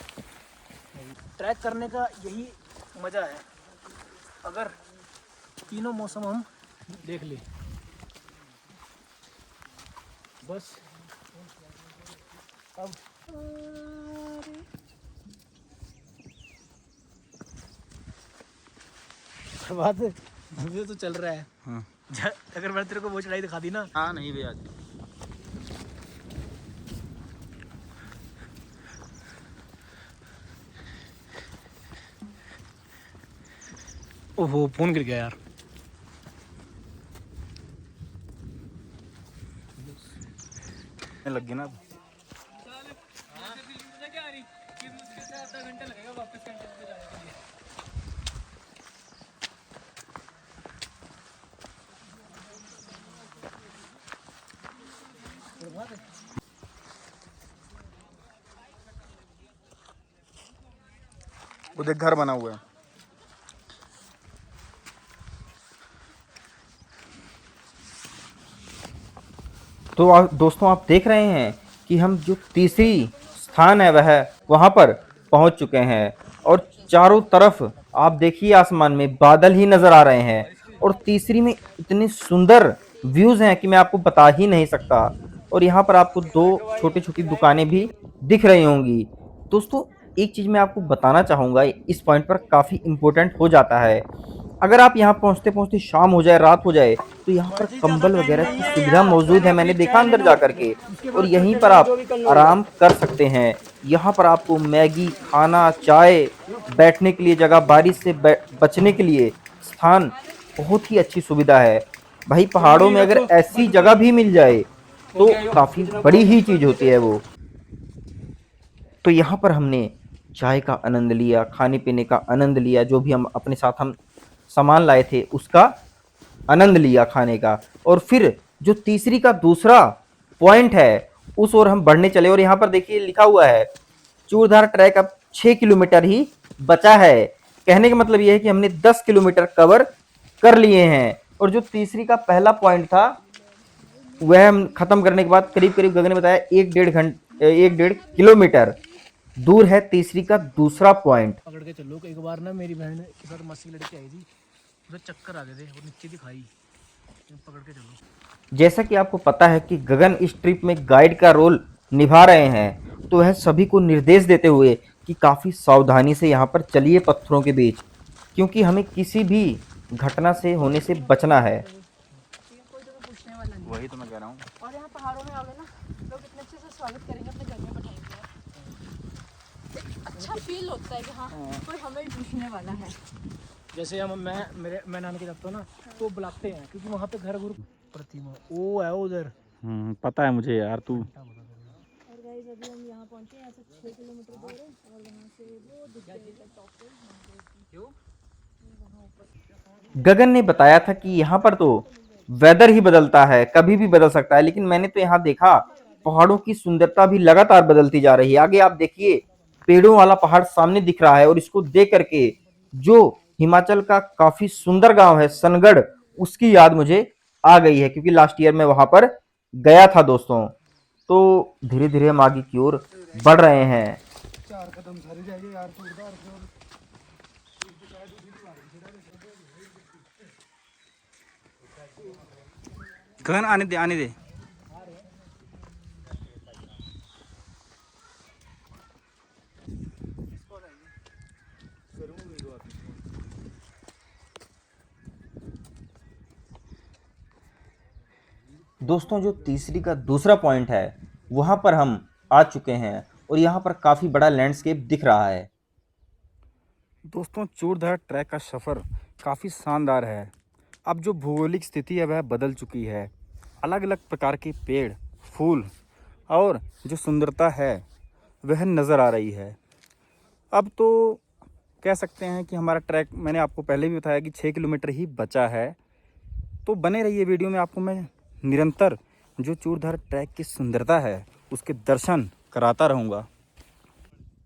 ट्रैक करने का यही मज़ा है, अगर तीनों मौसम हम देख लें। बस अब बात मुझे तो चल रहा है। हाँ अगर मैंने तेरे को वो चढ़ाई दिखा दी ना, हाँ नहीं भैया। ओहो फोन गिर गया यार। लग गई ना। उधर घर बना हुआ है। तो दोस्तों आप देख रहे हैं कि हम जो तीसरी स्थान है वह वहां पर पहुंच चुके हैं, और चारों तरफ आप देखिए आसमान में बादल ही नजर आ रहे हैं, और तीसरी में इतने सुंदर व्यूज हैं कि मैं आपको बता ही नहीं सकता। और यहाँ पर आपको दो छोटी छोटी दुकानें भी दिख रही होंगी। दोस्तों एक चीज मैं आपको बताना चाहूंगा, इस पॉइंट पर काफी इंपॉर्टेंट हो जाता है। अगर आप यहाँ पहुँचते पहुँचते शाम हो जाए, रात हो जाए, तो यहाँ पर कंबल वगैरह की सुविधा मौजूद है, मैंने देखा अंदर जा करके, और यहीं पर आप आराम कर सकते हैं। यहाँ पर आपको मैगी, खाना, चाय, बैठने के लिए जगह, बारिश से बचने के लिए स्थान, बहुत ही अच्छी सुविधा है भाई। पहाड़ों में अगर ऐसी जगह भी मिल जाए तो काफी बड़ी ही चीज होती है वो। तो यहाँ पर हमने चाय का आनंद लिया, खाने पीने का आनंद लिया, जो भी हम अपने साथ हम सामान लाए थे उसका आनंद लिया खाने का, और फिर जो तीसरी का दूसरा पॉइंट है उस ओर हम बढ़ने चले। और यहाँ पर देखिए लिखा हुआ है चूरधार ट्रैक अब 6 किलोमीटर ही बचा है। कहने का मतलब यह है कि हमने 10 किलोमीटर कवर कर लिए हैं, और जो तीसरी का पहला पॉइंट था वह हम खत्म करने के बाद करीब करीब गगन ने बताया 1.5 किलोमीटर दूर है तीसरी का दूसरा पॉइंट। पकड़ के चलो। एक बार ना मेरी बहन के साथ मस्ती लड़की आई थी, उसे चक्कर आ गए थे और नीचे दिखाई, पकड़ के चलो। जैसा कि आपको पता है कि गगन इस ट्रिप में गाइड का रोल निभा रहे हैं, तो वह सभी को निर्देश देते हुए कि काफ़ी सावधानी से यहाँ पर चलिए पत्थरों के बीच, क्योंकि हमें किसी भी घटना से होने से बचना है। वही तो मैं कह रहा हूँ। और यहाँ पहाड़ों में आओगे ना, लोग इतने अच्छे से स्वागत करेंगे, अपने घर में बैठाएंगे। अच्छा फील होता है कि हाँ कोई हमें पूछने वाला है। जैसे हम मैं नानी के जाता हूँ ना, तो बुलाते हैं, क्योंकि वहाँ पे घर प्रतिमा वो है उधर। पता है मुझे यार तू। और गाइस अभी हम यहाँ पहुँचे, यहाँ से 6 किलोमीटर दूर है, और वहाँ से वो दिख जाएगा टॉप पे। गगन ने बताया था कि यहाँ पर तो वेदर ही बदलता है, कभी भी बदल सकता है, लेकिन मैंने तो यहाँ देखा पहाड़ों की सुंदरता भी लगातार बदलती जा रही है। आगे आप देखिए पेड़ों वाला पहाड़ सामने दिख रहा है और इसको देख करके जो हिमाचल का काफी सुंदर गांव है सनगढ़, उसकी याद मुझे आ गई है क्योंकि लास्ट ईयर मैं वहां पर गया था दोस्तों। तो धीरे धीरे हम आगे की ओर बढ़ रहे हैं। गगन आने दे, आने दे। दोस्तों जो तीसरी का दूसरा पॉइंट है वहां पर हम आ चुके हैं और यहाँ पर काफी बड़ा लैंडस्केप दिख रहा है। दोस्तों चूड़धार ट्रैक का सफ़र काफ़ी शानदार है। अब जो भौगोलिक स्थिति है वह बदल चुकी है। अलग अलग प्रकार के पेड़, फूल और जो सुंदरता है वह नज़र आ रही है। अब तो कह सकते हैं कि हमारा ट्रैक, मैंने आपको पहले भी बताया कि 6 किलोमीटर ही बचा है। तो बने रहिए वीडियो में, आपको मैं निरंतर जो चूड़धार ट्रैक की सुंदरता है उसके दर्शन कराता रहूँगा।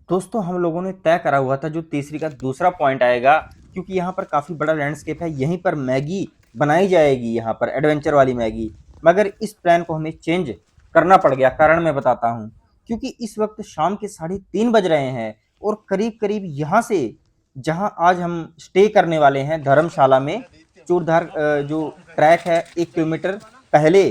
दोस्तों हम लोगों ने तय करा हुआ था जो तीसरी का दूसरा पॉइंट आएगा, क्योंकि यहाँ पर काफ़ी बड़ा लैंडस्केप है, यहीं पर मैगी बनाई जाएगी, यहाँ पर एडवेंचर वाली मैगी। मगर इस प्लान को हमें चेंज करना पड़ गया, कारण मैं बताता हूँ। क्योंकि इस वक्त शाम के 3:30 बज रहे हैं और करीब करीब यहाँ से जहाँ आज हम स्टे करने वाले हैं धर्मशाला में, चूड़धार जो ट्रैक है 1 किलोमीटर पहले,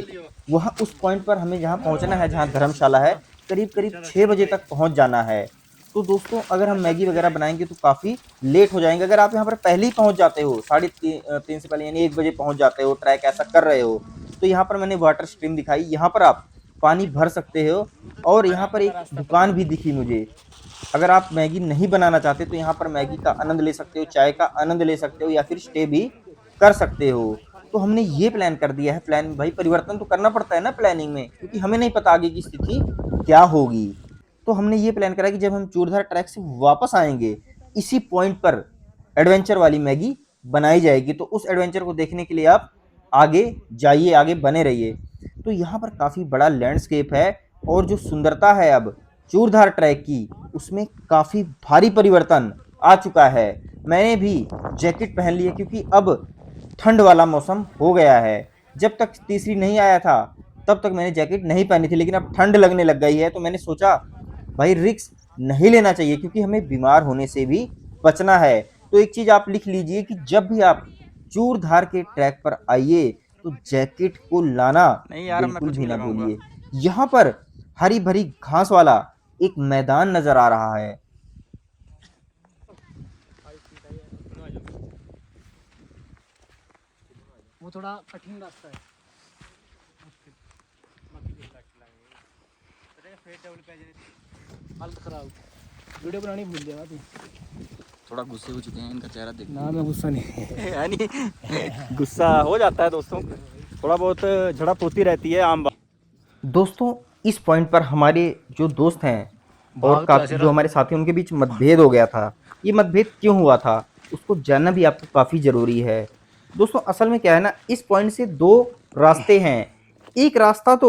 वहाँ उस पॉइंट पर हमें जहाँ पहुँचना है, जहाँ धर्मशाला है, करीब करीब 6 बजे तक पहुँच जाना है। तो दोस्तों अगर हम मैगी वगैरह बनाएंगे तो काफ़ी लेट हो जाएंगे। अगर आप यहाँ पर पहले ही पहुँच जाते हो, 3:30 से पहले यानी 1 बजे पहुँच जाते हो, ट्रैक ऐसा कर रहे हो, तो यहाँ पर मैंने वाटर स्ट्रीम दिखाई, यहाँ पर आप पानी भर सकते हो। और यहाँ पर एक दुकान भी दिखी मुझे, अगर आप मैगी नहीं बनाना चाहते तो यहाँ पर मैगी का आनंद ले सकते हो, चाय का आनंद ले सकते हो, या फिर स्टे भी कर सकते हो। तो हमने ये प्लान कर दिया है। प्लान भाई परिवर्तन तो करना पड़ता है ना प्लानिंग में, क्योंकि हमें नहीं पता आगे की स्थिति क्या होगी। तो हमने ये प्लान करा कि जब हम चूड़धार ट्रैक से वापस आएंगे, इसी पॉइंट पर एडवेंचर वाली मैगी बनाई जाएगी। तो उस एडवेंचर को देखने के लिए आप आगे जाइए, आगे बने रहिए। तो यहाँ पर काफ़ी बड़ा लैंडस्केप है और जो सुंदरता है अब चूड़धार ट्रैक की, उसमें काफ़ी भारी परिवर्तन आ चुका है। मैंने भी जैकेट पहन ली है क्योंकि अब ठंड वाला मौसम हो गया है। जब तक तीसरी नहीं आया था तब तक मैंने जैकेट नहीं पहनी थी, लेकिन अब ठंड लगने लग गई है तो मैंने सोचा भाई रिस्क नहीं लेना चाहिए, क्योंकि हमें बीमार होने से भी बचना है। तो एक चीज़ आप लिख लीजिए कि जब भी आप चूड़धार के ट्रैक पर आइए तो जैकेट को लाना नहीं यार, मैं बिल्कुल कुछ भी नहीं ना लगाऊंगा। भूलिए। यहाँ पर हरी भरी घास वाला एक मैदान नजर आ रहा है। वो थोड़ा कठिन रास्ता है। हालत खराब, वीडियो बनानी भूल गया तू। थोड़ा गुस्से हो चुके हैं, इनका चेहरा देख। ना मैं गुस्सा नहीं यानी गुस्सा हो जाता है दोस्तों, थोड़ा बहुत झड़प होती रहती है, आम बात। दोस्तों इस पॉइंट पर हमारे जो दोस्त हैं और जो हमारे साथी, उनके बीच मतभेद हो गया था। ये मतभेद क्यों हुआ था उसको जानना भी आपको काफ़ी ज़रूरी है। दोस्तों असल में क्या है ना, इस पॉइंट से 2 रास्ते हैं। एक रास्ता तो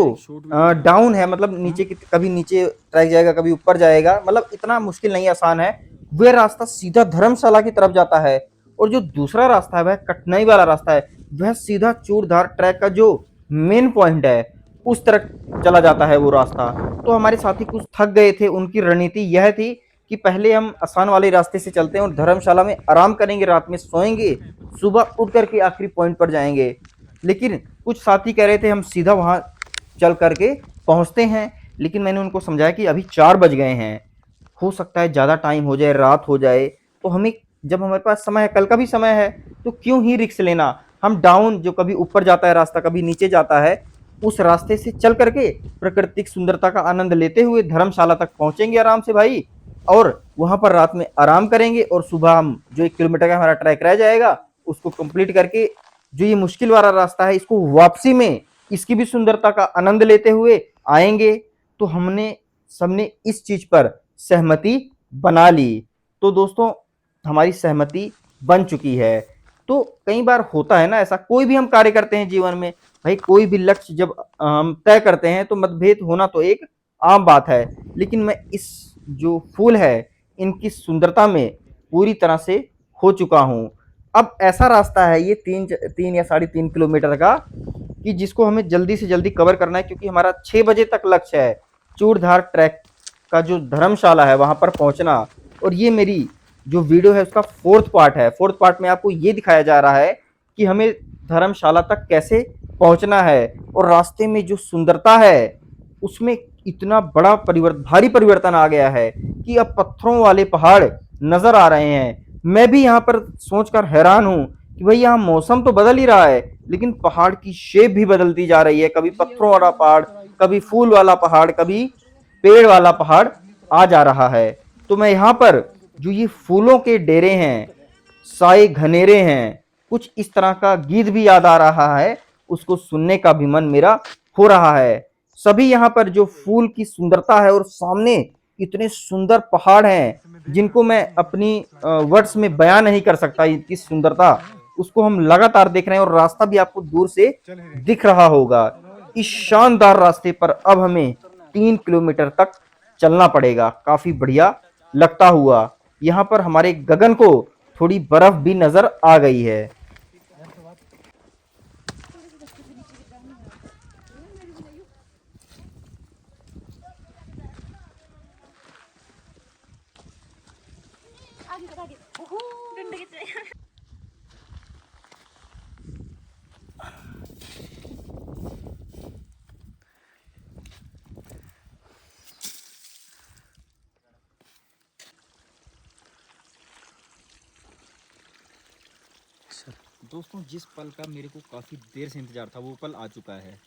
डाउन है, मतलब नीचे की, कभी नीचे ट्रैक जाएगा कभी ऊपर जाएगा, मतलब इतना मुश्किल नहीं, आसान है। वह रास्ता सीधा धर्मशाला की तरफ जाता है। और जो दूसरा रास्ता है वह कठिनाई वाला रास्ता है, वह सीधा चूड़धार ट्रैक का जो मेन पॉइंट है उस तरफ चला जाता है वो रास्ता। तो हमारे साथी कुछ थक गए थे, उनकी रणनीति यह थी कि पहले हम आसान वाले रास्ते से चलते हैं और धर्मशाला में आराम करेंगे, रात में सोएंगे, सुबह उठ करके आखिरी पॉइंट पर जाएंगे। लेकिन कुछ साथी कह रहे थे हम सीधा वहां चल करके पहुंचते हैं, लेकिन मैंने उनको समझाया कि अभी 4 बज गए हैं, हो सकता है ज़्यादा टाइम हो जाए, रात हो जाए, तो हमें, जब हमारे पास समय है, कल का भी समय है, तो क्यों ही रिस्क लेना। हम डाउन, जो कभी ऊपर जाता है रास्ता कभी नीचे जाता है, उस रास्ते से चल करके प्राकृतिक सुंदरता का आनंद लेते हुए धर्मशाला तक पहुंचेंगे आराम से भाई, और वहां पर रात में आराम करेंगे। और सुबह हम जो 1 किलोमीटर का हमारा ट्रैक रह जाएगा उसको कंप्लीट करके जो ये मुश्किल वाला रास्ता है इसको वापसी में इसकी भी सुंदरता का आनंद लेते हुए आएंगे। तो हमने सबने इस चीज पर सहमति बना ली। तो दोस्तों हमारी सहमति बन चुकी है। तो कई बार होता है ना ऐसा, कोई भी हम कार्य करते हैं जीवन में भाई, कोई भी लक्ष्य जब हम तय करते हैं तो मतभेद होना तो एक आम बात है। लेकिन मैं इस जो फूल है इनकी सुंदरता में पूरी तरह से हो चुका हूँ। अब ऐसा रास्ता है ये 3 या 3.5 किलोमीटर का कि जिसको हमें जल्दी से जल्दी कवर करना है, क्योंकि हमारा 6 बजे तक लक्ष्य है चूड़धार ट्रैक का जो धर्मशाला है वहाँ पर पहुँचना। और ये मेरी जो वीडियो है उसका 4th पार्ट है। 4th पार्ट में आपको ये दिखाया जा रहा है कि हमें धर्मशाला तक कैसे पहुँचना है, और रास्ते में जो सुंदरता है उसमें इतना बड़ा भारी परिवर्तन आ गया है कि अब पत्थरों वाले पहाड़ नजर आ रहे हैं। मैं भी यहाँ पर सोचकर हैरान हूँ कि भाई यहाँ मौसम तो बदल ही रहा है, लेकिन पहाड़ की शेप भी बदलती जा रही है। कभी पत्थरों वाला पहाड़, कभी फूल वाला पहाड़, कभी पेड़ वाला पहाड़ आ जा रहा है। तो मैं यहाँ पर जो ये फूलों के डेरे हैं, साए घनेरे हैं, कुछ इस तरह का गीत भी याद आ रहा है, उसको सुनने का भी मन मेरा हो रहा है। सभी यहाँ पर जो फूल की सुंदरता है और सामने इतने सुंदर पहाड़ हैं जिनको मैं अपनी वर्ड्स में बयां नहीं कर सकता, इनकी सुंदरता उसको हम लगातार देख रहे हैं। और रास्ता भी आपको दूर से दिख रहा होगा। इस शानदार रास्ते पर अब हमें 3 किलोमीटर तक चलना पड़ेगा, काफी बढ़िया लगता हुआ। यहाँ पर हमारे गगन को थोड़ी बर्फ भी नजर आ गई है। आगे ओहो डंडे के चाहिए। दोस्तों, जिस पल का मेरे को काफ़ी देर से इंतज़ार था वो पल आ चुका है।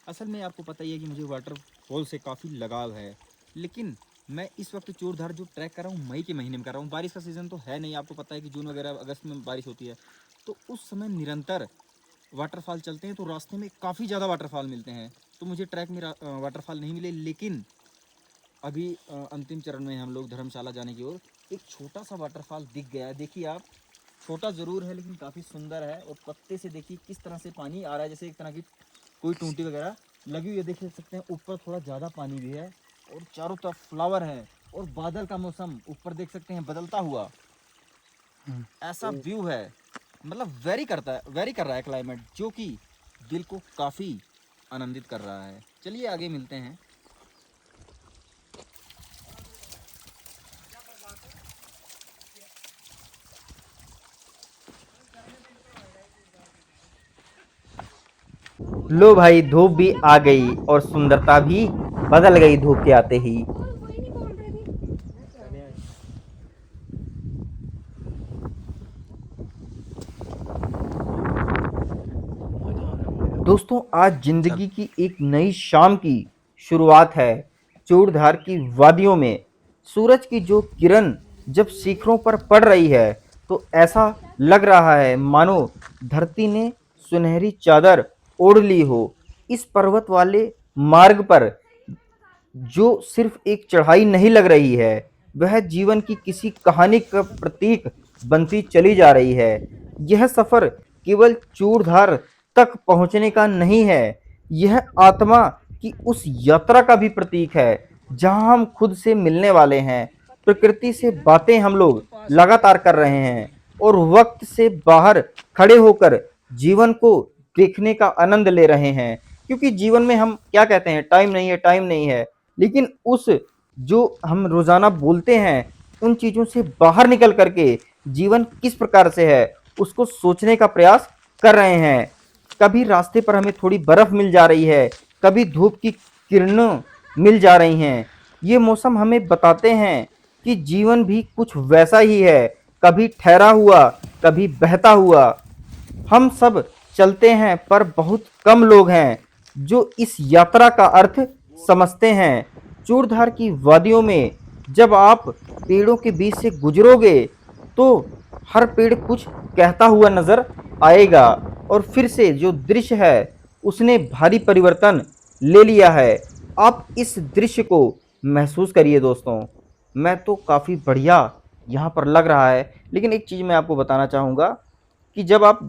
असल में आपको पता ही है कि मुझे वाटरफॉल से काफ़ी लगाव है, लेकिन मैं इस वक्त चूड़धार जो ट्रैक कर रहा हूँ मई के महीने में कर रहा हूँ। बारिश का सीज़न तो है नहीं, आपको पता है कि जून वगैरह अगस्त में बारिश होती है, तो उस समय निरंतर वाटरफॉल चलते हैं, तो रास्ते में काफ़ी ज़्यादा वाटरफॉल मिलते हैं। तो मुझे ट्रैक में वाटरफॉल नहीं मिले, लेकिन अभी अंतिम चरण में हम लोग धर्मशाला जाने की ओर एक छोटा सा वाटरफॉल दिख गया है। देखिए आप, छोटा ज़रूर है लेकिन काफ़ी सुंदर है। और पत्ते से देखिए किस तरह से पानी आ रहा है, जैसे एक तरह की कोई टूंटी वगैरह लगी हुई है। देख सकते हैं ऊपर थोड़ा ज़्यादा पानी भी है और चारों तरफ फ्लावर है और बादल का मौसम ऊपर देख सकते हैं बदलता हुआ। ऐसा व्यू है, मतलब वेरी कर रहा है क्लाइमेट, जो कि दिल को काफ़ी आनंदित कर रहा है। चलिए आगे मिलते हैं। लो भाई, धूप भी आ गई और सुंदरता भी बदल गई धूप के आते ही। कोई नहीं बोल रही थी। दोस्तों, आज जिंदगी की एक नई शाम की शुरुआत है। चूड़धार की वादियों में सूरज की जो किरण जब शिखरों पर पड़ रही है तो ऐसा लग रहा है मानो धरती ने सुनहरी चादर ओढ़ ली हो। इस पर्वत वाले मार्ग पर जो सिर्फ एक चढ़ाई नहीं लग रही है, वह जीवन की किसी कहानी का प्रतीक बनती चली जा रही है। यह सफर केवल चूड़धार तक पहुंचने का नहीं है, यह आत्मा की उस यात्रा का भी प्रतीक है जहां हम खुद से मिलने वाले हैं। प्रकृति से बातें हम लोग लगातार कर रहे हैं और वक्त से बाहर खड़े होकर जीवन को देखने का आनंद ले रहे हैं। क्योंकि जीवन में हम क्या कहते हैं, टाइम नहीं है, टाइम नहीं है, लेकिन उस जो हम रोजाना बोलते हैं उन चीजों से बाहर निकल करके जीवन किस प्रकार से है उसको सोचने का प्रयास कर रहे हैं। कभी रास्ते पर हमें थोड़ी बर्फ मिल जा रही है, कभी धूप की किरणें मिल जा रही हैं। ये मौसम हमें बताते हैं कि जीवन भी कुछ वैसा ही है, कभी ठहरा हुआ, कभी बहता हुआ। हम सब चलते हैं पर बहुत कम लोग हैं जो इस यात्रा का अर्थ समझते हैं। चूड़धार की वादियों में जब आप पेड़ों के बीच से गुजरोगे तो हर पेड़ कुछ कहता हुआ नजर आएगा और फिर से जो दृश्य है उसने भारी परिवर्तन ले लिया है। आप इस दृश्य को महसूस करिए दोस्तों। मैं तो काफ़ी बढ़िया यहाँ पर लग रहा है, लेकिन एक चीज़ मैं आपको बताना चाहूँगा कि जब आप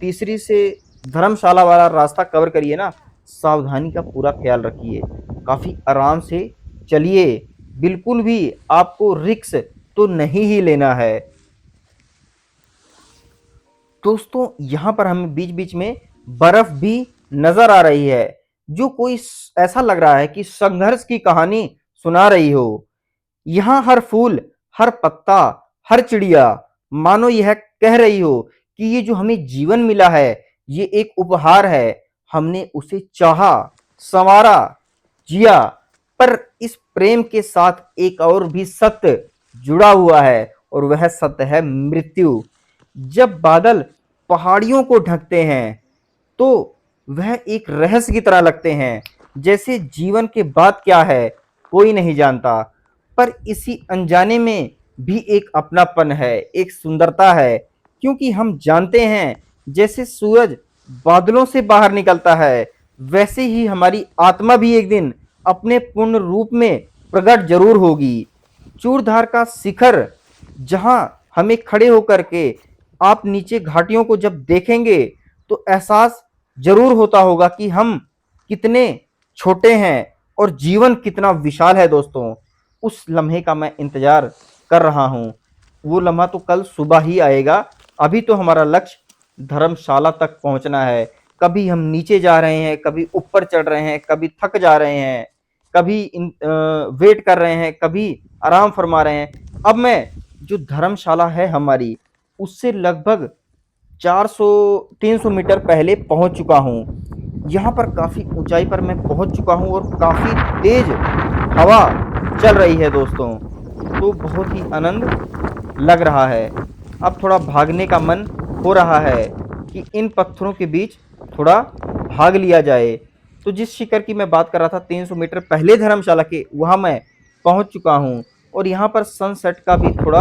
तीसरी से धर्मशाला वाला रास्ता कवर करिए ना, सावधानी का पूरा ख्याल रखिए, काफ़ी आराम से चलिए, बिल्कुल भी आपको रिस्क तो नहीं ही लेना है। दोस्तों यहाँ पर हमें बीच बीच में बर्फ भी नजर आ रही है, जो कोई ऐसा लग रहा है कि संघर्ष की कहानी सुना रही हो। यहाँ हर फूल, हर पत्ता, हर चिड़िया मानो यह कह रही हो कि ये जो हमें जीवन मिला है ये एक उपहार है, हमने उसे चाहा, संवारा, जिया। पर इस प्रेम के साथ एक और भी सत्य जुड़ा हुआ है और वह सत्य है मृत्यु। जब बादल पहाड़ियों को ढकते हैं तो वह एक रहस्य की तरह लगते हैं, जैसे जीवन के बाद क्या है कोई नहीं जानता। पर इसी अनजाने में भी एक अपनापन है, एक सुंदरता है, क्योंकि हम जानते हैं जैसे सूरज बादलों से बाहर निकलता है वैसे ही हमारी आत्मा भी एक दिन अपने पूर्ण रूप में प्रकट जरूर होगी। चूड़धार का शिखर, जहां हमें खड़े होकर के आप नीचे घाटियों को जब देखेंगे तो एहसास जरूर होता होगा कि हम कितने छोटे हैं और जीवन कितना विशाल है। दोस्तों उस लम्हे का मैं इंतजार कर रहा हूं। वो लम्हा तो कल सुबह ही आएगा। अभी तो हमारा लक्ष्य धर्मशाला तक पहुंचना है। कभी हम नीचे जा रहे हैं, कभी ऊपर चढ़ रहे हैं, कभी थक जा रहे हैं, कभी वेट कर रहे हैं, कभी आराम फरमा रहे हैं। अब मैं जो धर्मशाला है हमारी उससे लगभग 400-300 मीटर पहले पहुंच चुका हूं। यहाँ पर काफ़ी ऊंचाई पर मैं पहुंच चुका हूं और काफ़ी तेज हवा चल रही है दोस्तों, तो बहुत ही आनंद लग रहा है। अब थोड़ा भागने का मन हो रहा है कि इन पत्थरों के बीच थोड़ा भाग लिया जाए। तो जिस शिखर की मैं बात कर रहा था 300 मीटर पहले धर्मशाला के, वहाँ मैं पहुँच चुका हूँ और यहाँ पर सनसेट का भी थोड़ा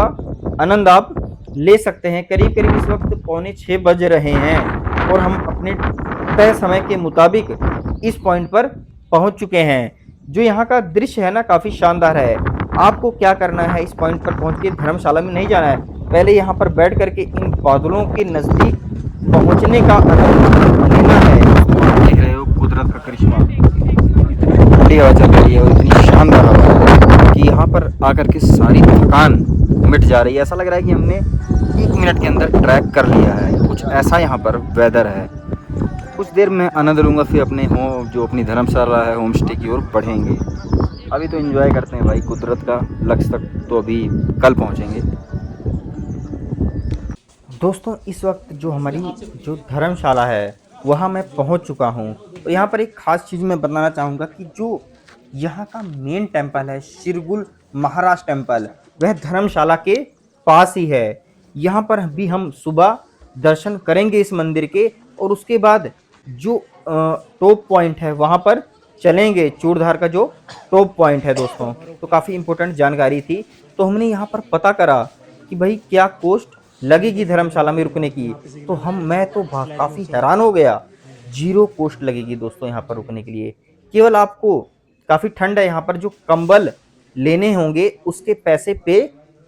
आनंद आप ले सकते हैं। करीब करीब इस वक्त 5:45 बज रहे हैं और हम अपने तय समय के मुताबिक इस पॉइंट पर पहुंच चुके हैं। जो यहाँ का दृश्य है ना काफ़ी शानदार है। आपको क्या करना है, इस पॉइंट पर पहुंच के धर्मशाला में नहीं जाना है, पहले यहाँ पर बैठ करके इन बादलों के नज़दीक पहुंचने का आनंद लेना है। देख रहे हो कुदरत का करिश्मा, ठंडी हवा चल रही है और इतनी शानदार हवा है कि यहाँ पर आकर के सारी थकान मिट जा रही है। ऐसा लग रहा है कि हमने 1 मिनट के अंदर ट्रैक कर लिया है। कुछ ऐसा यहाँ पर वेदर है। कुछ देर में आनंद लूँगा, फिर अपने जो अपनी धर्मशाला है होम स्टे की ओर बढ़ेंगे। अभी तो एंजॉय करते हैं भाई कुदरत का, लक्ष्य तक तो अभी कल पहुँचेंगे। दोस्तों इस वक्त जो हमारी जो धर्मशाला है वहाँ मैं पहुँच चुका हूँ। तो यहाँ पर एक ख़ास चीज़ मैं बताना चाहूँगा कि जो यहाँ का मेन टेम्पल है शिरगुल महाराज टेम्पल, वह धर्मशाला के पास ही है। यहाँ पर भी हम सुबह दर्शन करेंगे इस मंदिर के और उसके बाद जो टॉप पॉइंट है वहाँ पर चलेंगे। चूड़धार का जो टॉप पॉइंट है दोस्तों, तो काफ़ी इम्पोर्टेंट जानकारी थी। तो हमने यहाँ पर पता करा कि भाई क्या कॉस्ट लगेगी धर्मशाला में रुकने की, तो मैं तो काफ़ी हैरान हो गया। 0 कॉस्ट लगेगी दोस्तों यहाँ पर रुकने के लिए। केवल आपको, काफ़ी ठंड है यहाँ पर, जो कंबल लेने होंगे उसके पैसे पे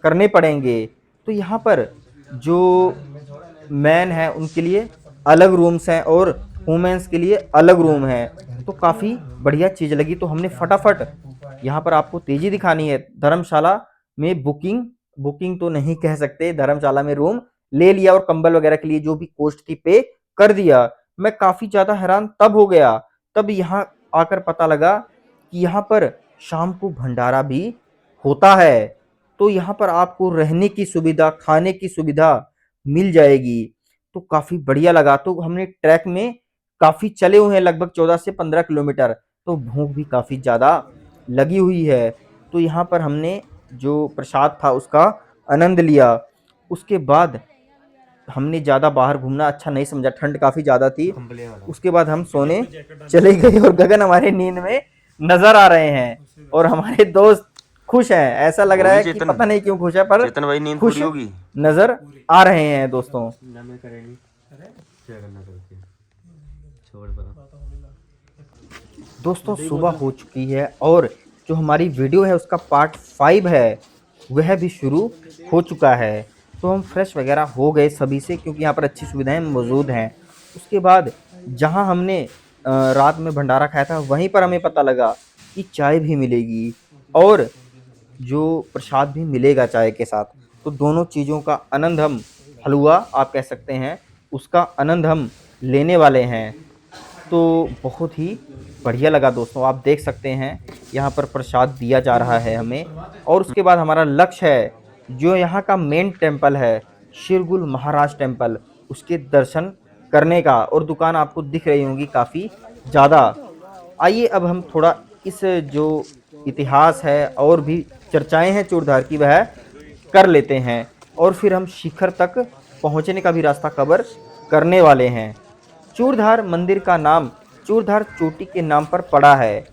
करने पड़ेंगे। तो यहाँ पर जो मैन है उनके लिए अलग रूम्स हैं और वुमेन्स के लिए अलग रूम है। तो काफ़ी बढ़िया चीज़ लगी। तो हमने फटाफट, यहाँ पर आपको तेज़ी दिखानी है, धर्मशाला में बुकिंग तो नहीं कह सकते, धर्मशाला में रूम ले लिया और कंबल वगैरह के लिए जो भी कॉस्ट थी पे कर दिया। मैं काफ़ी ज़्यादा हैरान तब हो गया, तब यहाँ आकर पता लगा कि यहाँ पर शाम को भंडारा भी होता है। तो यहाँ पर आपको रहने की सुविधा, खाने की सुविधा मिल जाएगी। तो काफ़ी बढ़िया लगा। तो हमने ट्रैक में काफ़ी चले हुए हैं, लगभग 14 से 15 किलोमीटर, तो भूख भी काफ़ी ज़्यादा लगी हुई है। तो यहाँ पर हमने जो प्रसाद था उसका आनंद लिया। उसके बाद हमने ज़्यादा बाहर घूमना अच्छा नहीं समझा, ठंड काफ़ी ज़्यादा थी। उसके बाद हम सोने चले गए और गगन हमारे नींद में नज़र आ रहे हैं और हमारे दोस्त खुश हैं। ऐसा लग रहा है कि पता नहीं क्यों खुश है, पर चेतन भाई नींद खुश पूरी होगी। नज़र आ रहे हैं दोस्तों। दोस्तों सुबह हो चुकी है और जो हमारी वीडियो है उसका पार्ट 5 है वह भी शुरू हो चुका है। तो हम फ्रेश वगैरह हो गए सभी से, क्योंकि यहाँ पर अच्छी सुविधाएं मौजूद हैं। उसके बाद जहाँ हमने रात में भंडारा खाया था वहीं पर हमें पता लगा कि चाय भी मिलेगी और जो प्रसाद भी मिलेगा चाय के साथ। तो दोनों चीज़ों का आनंद हम, हलवा आप कह सकते हैं, उसका आनंद हम लेने वाले हैं। तो बहुत ही बढ़िया लगा दोस्तों। आप देख सकते हैं यहाँ पर प्रसाद दिया जा रहा है हमें, और उसके बाद हमारा लक्ष्य है जो यहाँ का मेन टेम्पल है, शिरगुल महाराज टेम्पल, उसके दर्शन करने का। और दुकान आपको दिख रही होंगी काफ़ी ज़्यादा। आइए अब हम थोड़ा इस जो इतिहास है और भी चर्चाएं हैं चूड़धार की, वह कर लेते हैं, और फिर हम शिखर तक पहुंचने का भी रास्ता कवर करने वाले हैं। चूड़धार मंदिर का नाम चूड़धार चोटी के नाम पर पड़ा है।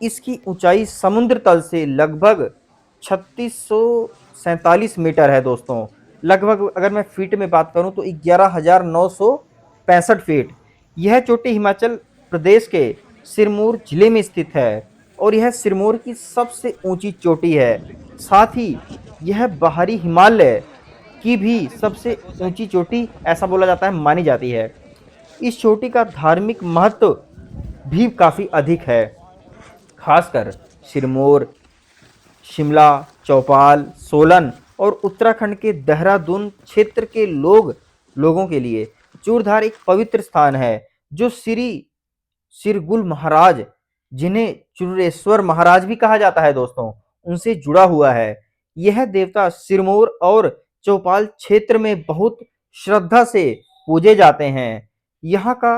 इसकी ऊंचाई समुद्र तल से लगभग 3647 मीटर है दोस्तों। लगभग अगर मैं फीट में बात करूं तो 11,965 फीट। यह चोटी हिमाचल प्रदेश के सिरमौर जिले में स्थित है, और यह सिरमौर की सबसे ऊंची चोटी है। साथ ही यह बाहरी हिमालय की भी सबसे ऊंची चोटी ऐसा बोला जाता है, मानी जाती है। इस चोटी का धार्मिक महत्व भी काफ़ी अधिक है, खासकर सिरमौर, शिमला, चौपाल, सोलन और उत्तराखंड के देहरादून क्षेत्र के लोगों के लिए चूड़धार एक पवित्र स्थान है, जो श्री सिरगुल महाराज, जिन्हें चूड़ेश्वर महाराज भी कहा जाता है दोस्तों, उनसे जुड़ा हुआ है। यह देवता सिरमौर और चौपाल क्षेत्र में बहुत श्रद्धा से पूजे जाते हैं। यहाँ का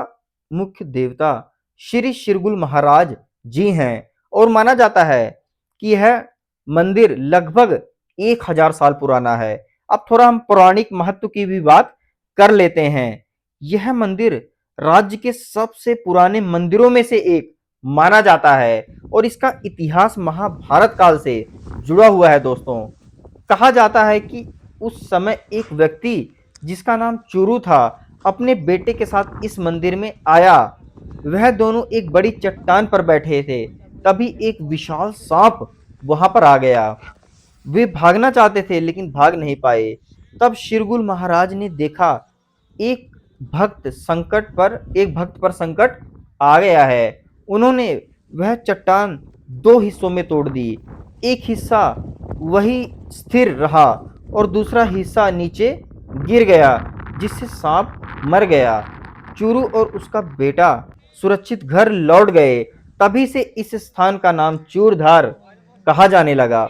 मुख्य देवता श्री सिरगुल महाराज जी हैं, और माना जाता है कि यह मंदिर लगभग 1000 साल पुराना है। अब थोड़ा हम पौराणिक महत्व की भी बात कर लेते हैं। यह मंदिर राज्य के सबसे पुराने मंदिरों में से एक माना जाता है, और इसका इतिहास महाभारत काल से जुड़ा हुआ है दोस्तों। कहा जाता है कि उस समय एक व्यक्ति जिसका नाम चूरू था, अपने बेटे के साथ इस मंदिर में आया। वह दोनों एक बड़ी चट्टान पर बैठे थे, तभी एक विशाल सांप वहां पर आ गया। वे भागना चाहते थे लेकिन भाग नहीं पाए। तब शिरगुल महाराज ने देखा एक भक्त पर संकट आ गया है। उन्होंने वह चट्टान 2 हिस्सों में तोड़ दी। एक हिस्सा वही स्थिर रहा और दूसरा हिस्सा नीचे गिर गया, जिससे सांप मर गया। चूरू और उसका बेटा सुरक्षित घर लौट गए। तभी से इस स्थान का नाम चूड़धार कहा जाने लगा।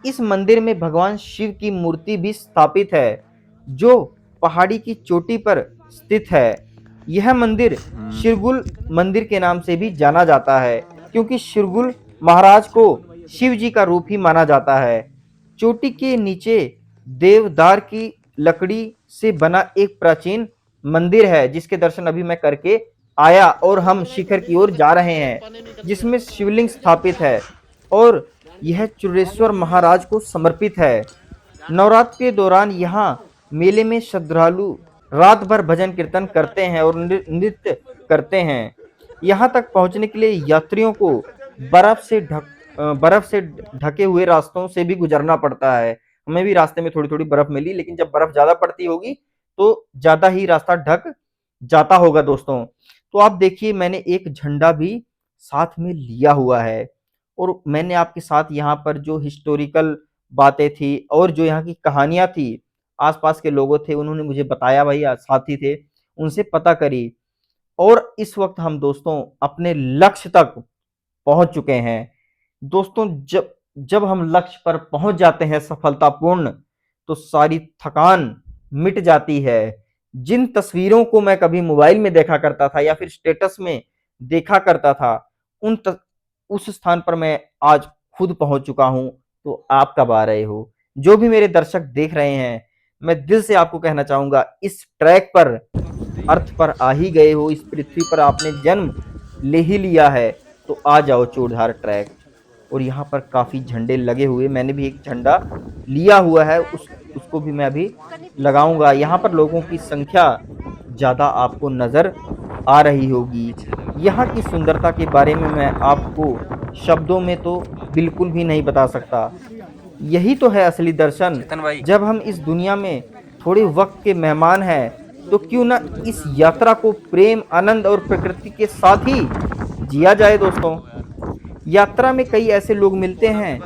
इस मंदिर में भगवान शिव की मूर्ति भी स्थापित है, जो पहाड़ी की चोटी पर स्थित है। यह मंदिर शिरगुल मंदिर के नाम से भी जाना जाता है, क्योंकि शिरगुल महाराज को शिव जी का रूप ही माना जाता है। चोटी के नीचे देवदार की लकड़ी से बना एक प्राचीन मंदिर है, जिसके दर्शन अभी मैं करके आया, और हम शिखर की ओर जा रहे हैं, जिसमें शिवलिंग स्थापित है, और यह चूड़ेश्वर महाराज को समर्पित है। नवरात्र के दौरान यहाँ मेले में श्रद्धालु रात भर भजन कीर्तन करते हैं और नृत्य करते हैं। यहाँ तक पहुँचने के लिए यात्रियों को बर्फ से ढके हुए रास्तों से भी गुजरना पड़ता है। हमें भी रास्ते में थोड़ी थोड़ी बर्फ मिली, लेकिन जब बर्फ ज्यादा पड़ती होगी तो ज्यादा ही रास्ता ढक जाता होगा दोस्तों। तो आप देखिए, मैंने एक झंडा भी साथ में लिया हुआ है, और मैंने आपके साथ यहाँ पर जो हिस्टोरिकल बातें थी और जो यहाँ की कहानियां थी, आसपास के लोगों थे, उन्होंने मुझे बताया, भाई साथी थे, उनसे पता करी, और इस वक्त हम दोस्तों अपने लक्ष्य तक पहुंच चुके हैं। दोस्तों, जब हम लक्ष्य पर पहुंच जाते हैं सफलतापूर्ण, तो सारी थकान मिट जाती है। जिन तस्वीरों को मैं कभी मोबाइल में देखा करता था या फिर स्टेटस में देखा करता था, उस स्थान पर मैं आज खुद पहुंच चुका हूं। तो आप कब आ रहे हो? जो भी मेरे दर्शक देख रहे हैं, मैं दिल से आपको कहना चाहूंगा, इस ट्रैक पर, अर्थ पर आ ही गए हो, इस पृथ्वी पर आपने जन्म ले ही लिया है, तो आ जाओ चूड़धार ट्रैक। और यहाँ पर काफ़ी झंडे लगे हुए, मैंने भी एक झंडा लिया हुआ है, उसको भी मैं अभी लगाऊंगा। यहाँ पर लोगों की संख्या ज़्यादा आपको नज़र आ रही होगी। यहाँ की सुंदरता के बारे में मैं आपको शब्दों में तो बिल्कुल भी नहीं बता सकता। यही तो है असली दर्शन। जब हम इस दुनिया में थोड़े वक्त के मेहमान हैं, तो क्यों ना इस यात्रा को प्रेम, आनंद और प्रकृति के साथ ही जिया जाए दोस्तों। यात्रा में कई ऐसे लोग मिलते हैं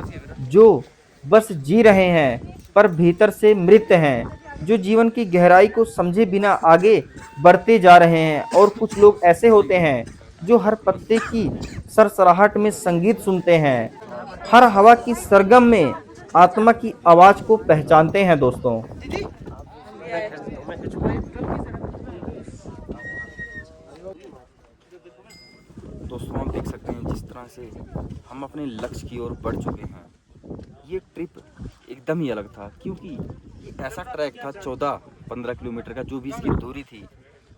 जो बस जी रहे हैं पर भीतर से मृत हैं, जो जीवन की गहराई को समझे बिना आगे बढ़ते जा रहे हैं। और कुछ लोग ऐसे होते हैं जो हर पत्ते की सरसराहट में संगीत सुनते हैं, हर हवा की सरगम में आत्मा की आवाज को पहचानते हैं दोस्तों। दोस्तों आप देख सकते हैं जिस तरह से हम अपने लक्ष्य की ओर बढ़ चुके हैं। ये ट्रिप एकदम ही अलग था, क्योंकि ये ऐसा ट्रैक था 14-15 किलोमीटर का, जो भी इसकी दूरी थी।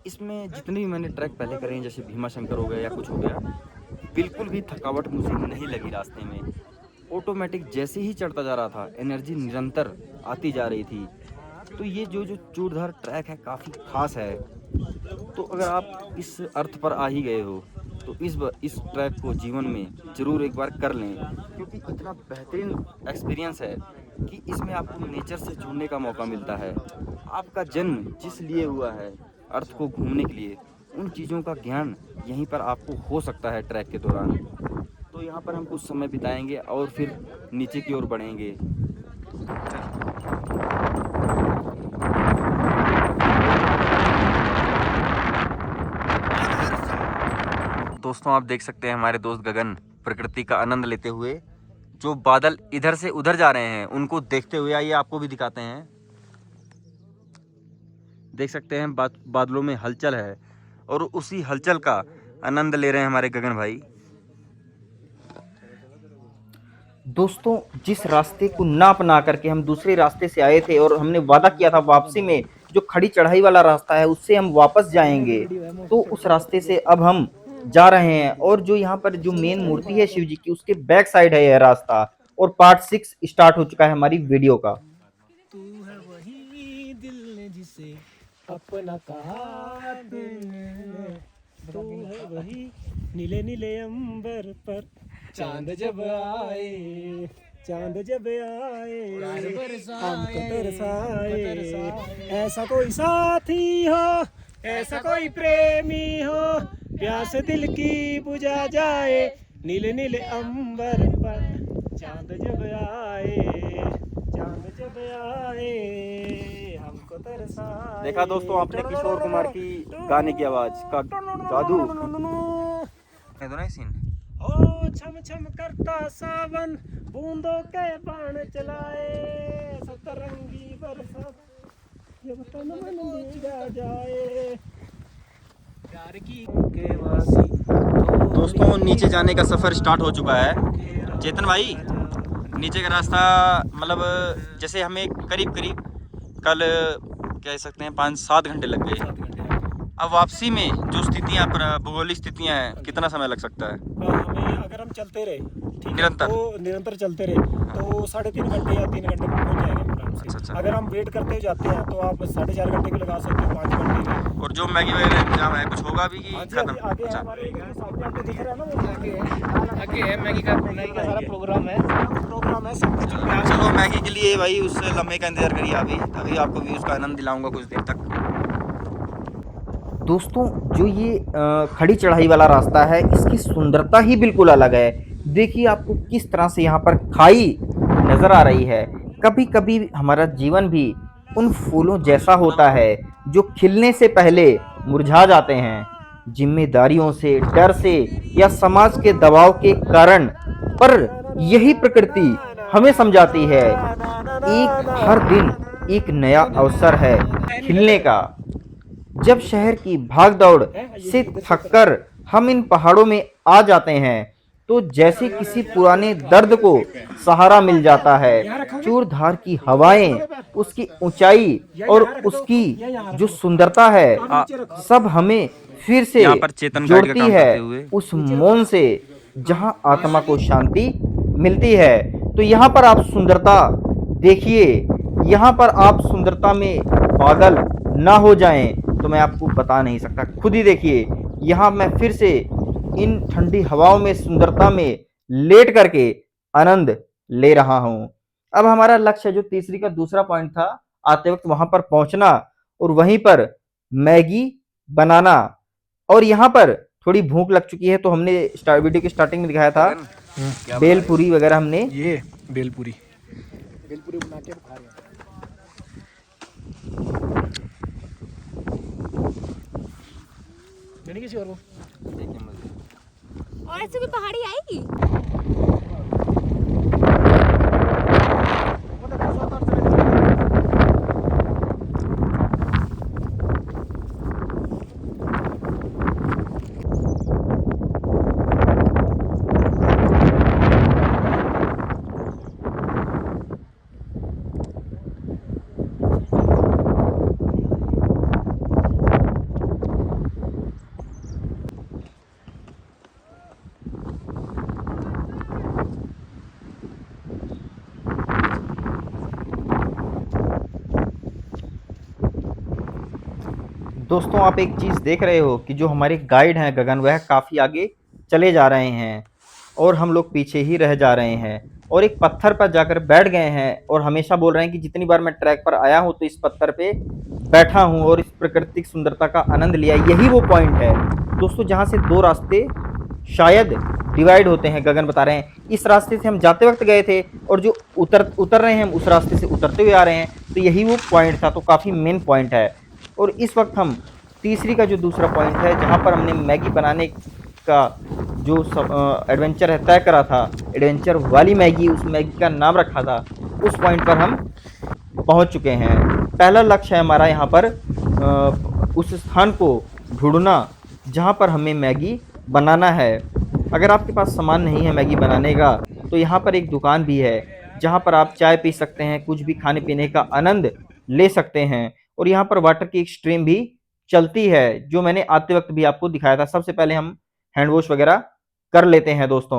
इसमें जितने भी मैंने ट्रैक पहले करे हैं, जैसे भीमा शंकर हो गया या कुछ हो गया, बिल्कुल भी थकावट मुझे नहीं लगी रास्ते में। ऑटोमेटिक जैसे ही चढ़ता जा रहा था, एनर्जी निरंतर आती जा रही थी। तो ये जो चूड़धार ट्रैक है काफ़ी खास है। तो अगर आप इस अर्थ पर आ ही गए हो तो इस ट्रैक को जीवन में ज़रूर एक बार कर लें, क्योंकि इतना बेहतरीन एक्सपीरियंस है कि इसमें आपको नेचर से जुड़ने का मौका मिलता है। आपका जन्म जिस लिए हुआ है, अर्थ को घूमने के लिए, उन चीज़ों का ज्ञान यहीं पर आपको हो सकता है ट्रैक के दौरान। तो यहाँ पर हम कुछ समय बिताएंगे और फिर नीचे की ओर बढ़ेंगे। दोस्तों आप देख सकते हैं हमारे दोस्त गगन प्रकृति का आनंद लेते हुए, जो बादल इधर से उधर जा रहे हैं उनको देखते हुए। आइए आपको भी दिखाते हैं। देख सकते हैं बादलों में हलचल है और उसी हलचल का आनंद ले रहे हैं हमारे गगन भाई। दोस्तों जिस रास्ते को ना अपना करके हम दूसरे रास्ते से आए थे और हमने वादा किया था वापसी में जो खड़ी चढ़ाई वाला रास्ता है उससे हम वापस जाएंगे, तो उस रास्ते से अब हम जा रहे हैं। और जो यहाँ पर जो मेन मूर्ति है शिव जी की, उसके बैक साइड है यह रास्ता। और पार्ट 6 स्टार्ट हो चुका है हमारी वीडियो का। तू है वही दिल ने जिसे अपना कहा दिल, तू है वही नीले नीले अंबर पर चांद जब आए, चांद जब आए हमको तरसाए। ऐसा कोई साथी हो, ऐसा कोई प्रेमी हो, प्यास दिल की बुझा जाए, नीले नीले अंबर पर चांद जब आए, चांद जब आए हमको तरसाए। देखा दोस्तों आपने किशोर कुमार की गाने की आवाज का जादू। है तो नहीं सीन। ओ छम छम करता सावन बूंदों के बाण चलाए, सतरंगी बरसात जब तन मन भीगा जाए, प्यार की के वासी। दोस्तों नीचे जाने का सफ़र स्टार्ट हो चुका है। चेतन भाई नीचे का रास्ता मतलब जैसे हमें करीब करीब कल कह सकते हैं 5-7 घंटे लग गए। अब वापसी में जो स्थितियाँ भूगोलिक स्थितियाँ हैं, कितना समय लग सकता है? हमें अगर हम चलते रहे ठीक है, निरंतर? तो निरंतर चलते रहे तो 3.5 घंटे या 3 घंटे में पहुंच जाएंगे आराम से। अच्छा। अगर हम वेट करते जाते हैं तो आप 4.5 घंटे भी लगा सकते हो, 5 घंटे भी। और जो मैगी वगैरह इंतजाम है कुछ होगा भी कि आगे खत्म? आगे अच्छा। हमारे सामने आपको दिख रहा है ना, वो आगे है मैगी का सारा प्रोग्राम है सब कुछ। चलो मैगी के लिए भाई उस लम्हे का इंतजार करिए अभी, तभी आपको भी उसका आनंद दिलाऊंगा कुछ देर तक। दोस्तों जो ये खड़ी चढ़ाई वाला रास्ता है, इसकी सुंदरता ही बिल्कुल अलग है। देखिए आपको किस तरह से यहाँ पर खाई नजर आ रही है। कभी कभी हमारा जीवन भी उन फूलों जैसा होता है जो खिलने से पहले मुरझा जाते हैं, जिम्मेदारियों से, डर से या समाज के दबाव के कारण। पर यही प्रकृति हमें समझाती है एक हर दिन एक नया अवसर है खिलने का। जब शहर की भागदौड़ से थककर हम इन पहाड़ों में आ जाते हैं तो जैसे किसी पुराने दर्द को सहारा मिल जाता है। चूड़धार की हवाएं, उसकी ऊंचाई और उसकी जो सुंदरता है, सब हमें फिर से यहाँ पर चेतन गाइड का जोड़ती काम है करते हुए। उस मौन से जहां आत्मा को शांति मिलती है। तो यहाँ पर आप सुंदरता देखिए, यहाँ पर आप सुंदरता में पागल ना हो जाएं तो मैं आपको बता नहीं सकता। खुद ही देखिए, यहाँ मैं फिर से इन ठंडी हवाओं में, सुंदरता में लेट करके आनंद ले रहा हूँ। अब हमारा लक्ष्य जो तीसरी का दूसरा पॉइंट था, आते वक्त वहां पर पहुंचना और वहीं पर मैगी बनाना। और यहाँ पर थोड़ी भूख लग चुकी है तो हमने वीडियो की स्टार्टिंग में दिखाया था भेलपूरी वगैरह हमने ये भेलपूरी वीडियो बना के खा रहे हैं। मैंने किसी और को और ऐसे भी पहाड़ी आएगी। दोस्तों आप एक चीज़ देख रहे हो कि जो हमारे गाइड हैं गगन, वह काफ़ी आगे चले जा रहे हैं और हम लोग पीछे ही रह जा रहे हैं और एक पत्थर पर जाकर बैठ गए हैं और हमेशा बोल रहे हैं कि जितनी बार मैं ट्रैक पर आया हूं तो इस पत्थर पे बैठा हूं और इस प्राकृतिक सुंदरता का आनंद लिया। यही वो पॉइंट है दोस्तों जहां से दो रास्ते शायद डिवाइड होते हैं। गगन बता रहे हैं इस रास्ते से हम जाते वक्त गए थे और जो उतर रहे हैं हम उस रास्ते से उतरते हुए आ रहे हैं, तो यही वो पॉइंट था। तो काफ़ी मेन पॉइंट है। और इस वक्त हम तीसरी का जो दूसरा पॉइंट है जहाँ पर हमने मैगी बनाने का जो एडवेंचर है तय करा था, एडवेंचर वाली मैगी, उस मैगी का नाम रखा था, उस पॉइंट पर हम पहुँच चुके हैं। पहला लक्ष्य है हमारा यहाँ पर उस स्थान को ढूंढना जहाँ पर हमें मैगी बनाना है। अगर आपके पास सामान नहीं है मैगी बनाने का तो यहाँ पर एक दुकान भी है जहाँ पर आप चाय पी सकते हैं, कुछ भी खाने पीने का आनंद ले सकते हैं। और यहाँ पर वाटर की एक स्ट्रीम भी चलती है जो मैंने आते वक्त भी आपको दिखाया था। सबसे पहले हम हैंड वॉश वगैरह कर लेते हैं दोस्तों।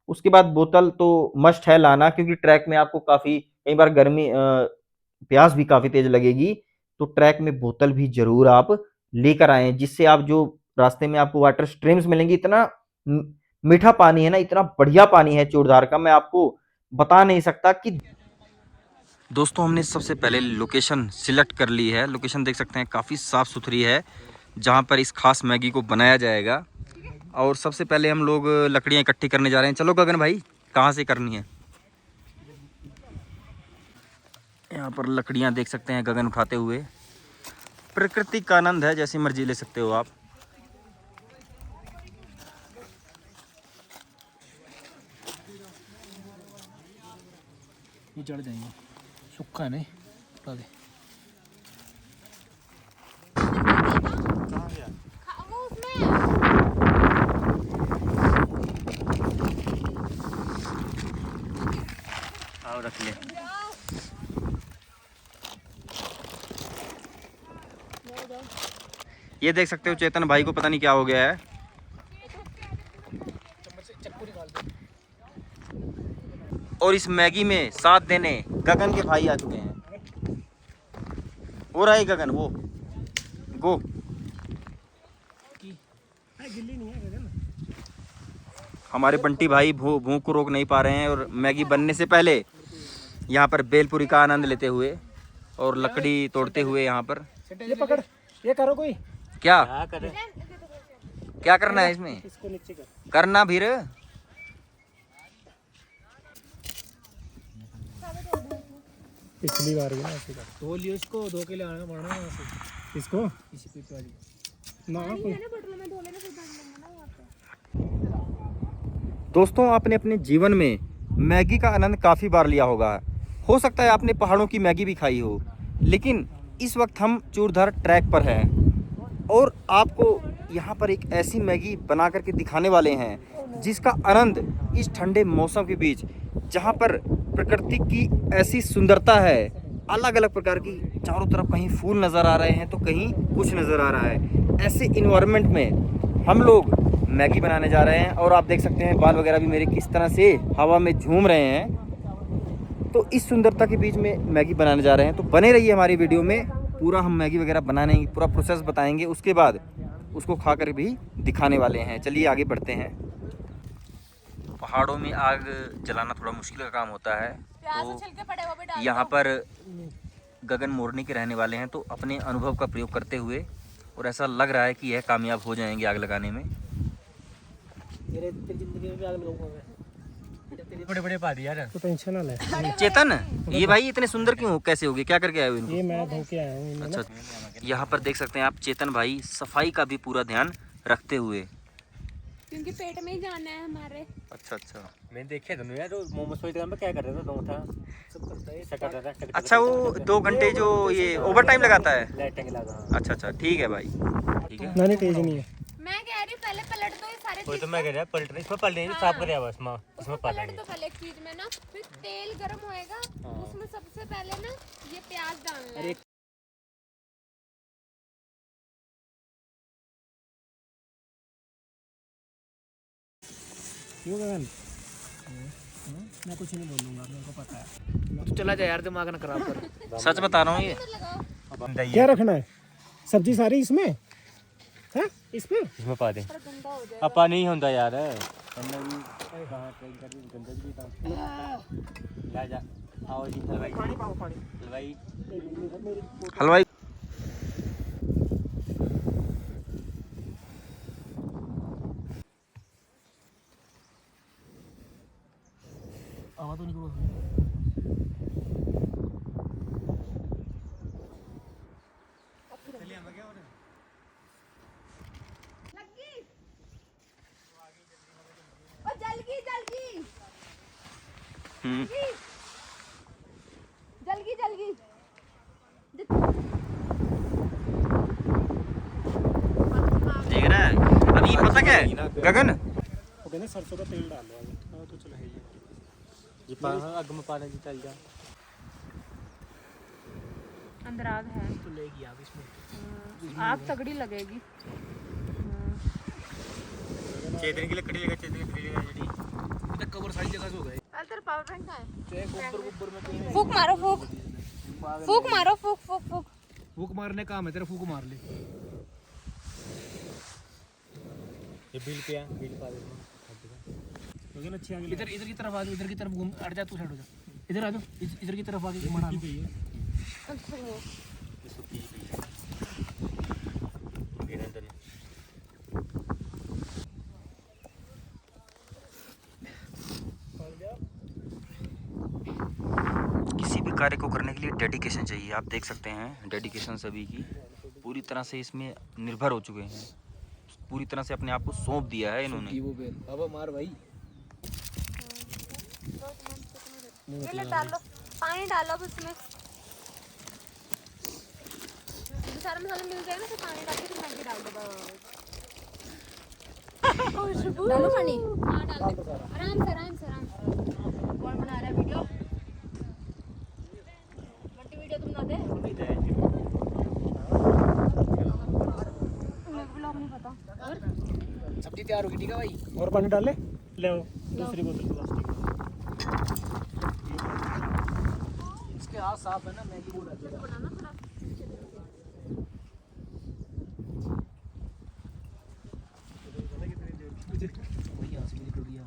उसके बाद बोतल तो मस्ट है लाना, क्योंकि ट्रैक में आपको काफ़ी कई बार गर्मी प्यास भी काफ़ी तेज लगेगी, तो ट्रैक में बोतल भी जरूर आप लेकर आएँ, जिससे आप जो रास्ते में आपको वाटर स्ट्रीम्स मिलेंगी, इतना मीठा पानी है ना, इतना बढ़िया पानी है चूड़धार का, मैं आपको बता नहीं सकता कि। दोस्तों हमने सबसे पहले लोकेशन सिलेक्ट कर ली है। लोकेशन देख सकते हैं काफ़ी साफ़ सुथरी है जहाँ पर इस खास मैगी को बनाया जाएगा। और सबसे पहले हम लोग लकड़ियाँ इकट्ठी करने जा रहे हैं। चलो गगन भाई, कहाँ से करनी है? यहाँ पर लकड़ियाँ देख सकते हैं गगन उठाते हुए। प्रकृति का आनंद है, जैसी मर्जी ले सकते हो आप। ये चढ़ जाएंगे, सूखा है नहीं बता दे। वो उसमें आओ रख ले। ये देख सकते हो चेतन भाई को पता नहीं क्या हो गया है। और इस मैगी में साथ देने गगन के भाई आ चुके हैं। हो रहा है गगन, वो गो। गिल्ली नहीं है गगन। हमारे बंटी भाई भूख को रोक नहीं पा रहे हैं और मैगी बनने से पहले यहाँ पर बेलपुरी का आनंद लेते हुए और लकड़ी तोड़ते हुए यहाँ पर। ये पकड़, ये करो कोई। क्या क्या करना है इसमें? इसको नीचे कर। करना फिर पिछली बार भी ना ऐसे कर धो लियो इसको, धो के ले आना पड़ना वहाँ से इसको, इसी पे वाली ना कोई। बटन में धो लेना, फिर डाल लेना ना वहाँ पे। दोस्तों आपने अपने जीवन में मैगी का आनंद काफ़ी बार लिया होगा। हो सकता है आपने पहाड़ों की मैगी भी खाई हो, लेकिन इस वक्त हम चूड़धार ट्रैक पर हैं और आपको यहाँ पर एक ऐसी मैगी बना करके दिखाने वाले हैं जिसका आनंद इस ठंडे मौसम के बीच, जहाँ पर प्रकृति की ऐसी सुंदरता है, अलग अलग प्रकार की, चारों तरफ कहीं फूल नज़र आ रहे हैं तो कहीं कुछ नज़र आ रहा है, ऐसे इन्वायरमेंट में हम लोग मैगी बनाने जा रहे हैं। और आप देख सकते हैं बाल वगैरह भी मेरे किस तरह से हवा में झूम रहे हैं। तो इस सुंदरता के बीच में मैगी बनाने जा रहे हैं, तो बने रहिए हमारी वीडियो में। पूरा हम मैगी वगैरह बनाने पूरा प्रोसेस बताएंगे, उसके बाद उसको खा कर भी दिखाने वाले हैं। चलिए आगे बढ़ते हैं। पहाड़ों में आग जलाना थोड़ा मुश्किल का काम होता है, तो यहाँ पर गगन मोरनी के रहने वाले हैं, तो अपने अनुभव का प्रयोग करते हुए, और ऐसा लग रहा है कि यह कामयाब हो जाएंगे आग लगाने में। तेरी जिंदगी में भी आग लगाऊंगा मैं। बड़े बड़े पा दिया यार। तो टेंशन ना ले। चेतन, ये भाई इतने सुंदर क्यों, कैसे हो गए, क्या करके आए हो इनको? ये मैं धो के आया हूँ इन्हें ना। अच्छा, यहाँ पर देख सकते हैं आप चेतन भाई सफाई का भी पूरा ध्यान रखते हुए। क्योंकि पेट में ही जाना है हमारे। अच्छा अच्छा। मैंने देखे दोनों यार, वो मोमोज वाली दुकान में क्या कर रहा था, दोनों था सब करता है, सटा रहा था। अच्छा, वो 2 घंटे जो ये ओवर टाइम लगाता है। लाइटिंग लगा। अच्छा अच्छा, ठीक है भाई, ठीक है। नहीं तेज नहीं है। मैं कह रही पहले पलट दो ये सारे वही चीज तो मैं कह रहा पलट रही, इसमें पलट नहीं साफ कर बस माँ, इसमें उसमें पा पलट देंगे। दो पहले एक चीज में ना, फिर तेल गरम होएगा, उसमें सबसे पहले ना ये प्याज डालना है। क्यों गगन? मैं कुछ नहीं बोलूँगा, मेरे को पता है। तू चला जा यार, दिमाग ना खराब कर। सच बता रहा हूँ ये। लगाओ क्या रखना है? सब्जी सारी इसमें है? इसमें इसमें पा दे। पर गंदा हो जाएगा। अपा नहीं होता यार, वरना भी कहाँ ट्रेन कर दी, गंदा भी था। ला जा, आओ जी हलवाई। पानी पाओ, पानी। हलवाई हलवाई आवाज़ तो निकलो। लगी ओ जलगी जलगी जलगी जलगी। देख रहा है। अब ये पता क्या है गगन, वो कहते सरसों का तेल डाल लो। हाँ तो चलो है ये। जी पा अग में पाना जी चल जा। अंदर आग है तो लेगी आग इसमें। आग तगड़ी लगेगी। चेतन की लकड़ी लगा, चेतन की लकड़ी लगा जड़ी। तो कवर सारी जगह से हो गए। तेरा पावर बैंक कहाँ है? चाहे ऊपर में कहीं फूक मारो फूक, फूक मारो फूक फूक फूक। फूक मारने का काम है तेरा, फूक मार ले। ये बिल पे है, बिल पा दे। गगन अच्छी आग इधर इधर की तरफ आ जाओ, इधर की तरफ घूम, हट जा, तू साइड हो जा। इधर आ जाओ, इधर की तरफ आके घुमा लो। किसी भी कार्य को करने के लिए डेडिकेशन चाहिए। आप देख सकते हैं डेडिकेशन सभी की पूरी तरह से इसमें निर्भर हो चुके हैं, पूरी तरह से अपने आप को सौंप दिया है इन्होंने। वो बेल अब मार भाई। ये ले डालो, पानी डालो अब इसमें। सारा मसाला मिल जाएगा ना, फिर पानी डाल के फिर मैगी डाल दो बस। डालो पानी। हाँ डाल दो, आराम से आराम से आराम से। कौन बना रहा है वीडियो? बंटी वीडियो तुम ना दे। ब्लॉग नहीं पता। और सब्जी तैयार होगी, ठीक है भाई। और पानी डाल ले। ले आओ दूसरी बोतल प्लास्टिक। इसके हाथ साफ है ना, मैगी बोल रहा है। बनाना थोड़ा। वही यहाँ से निकल रही है।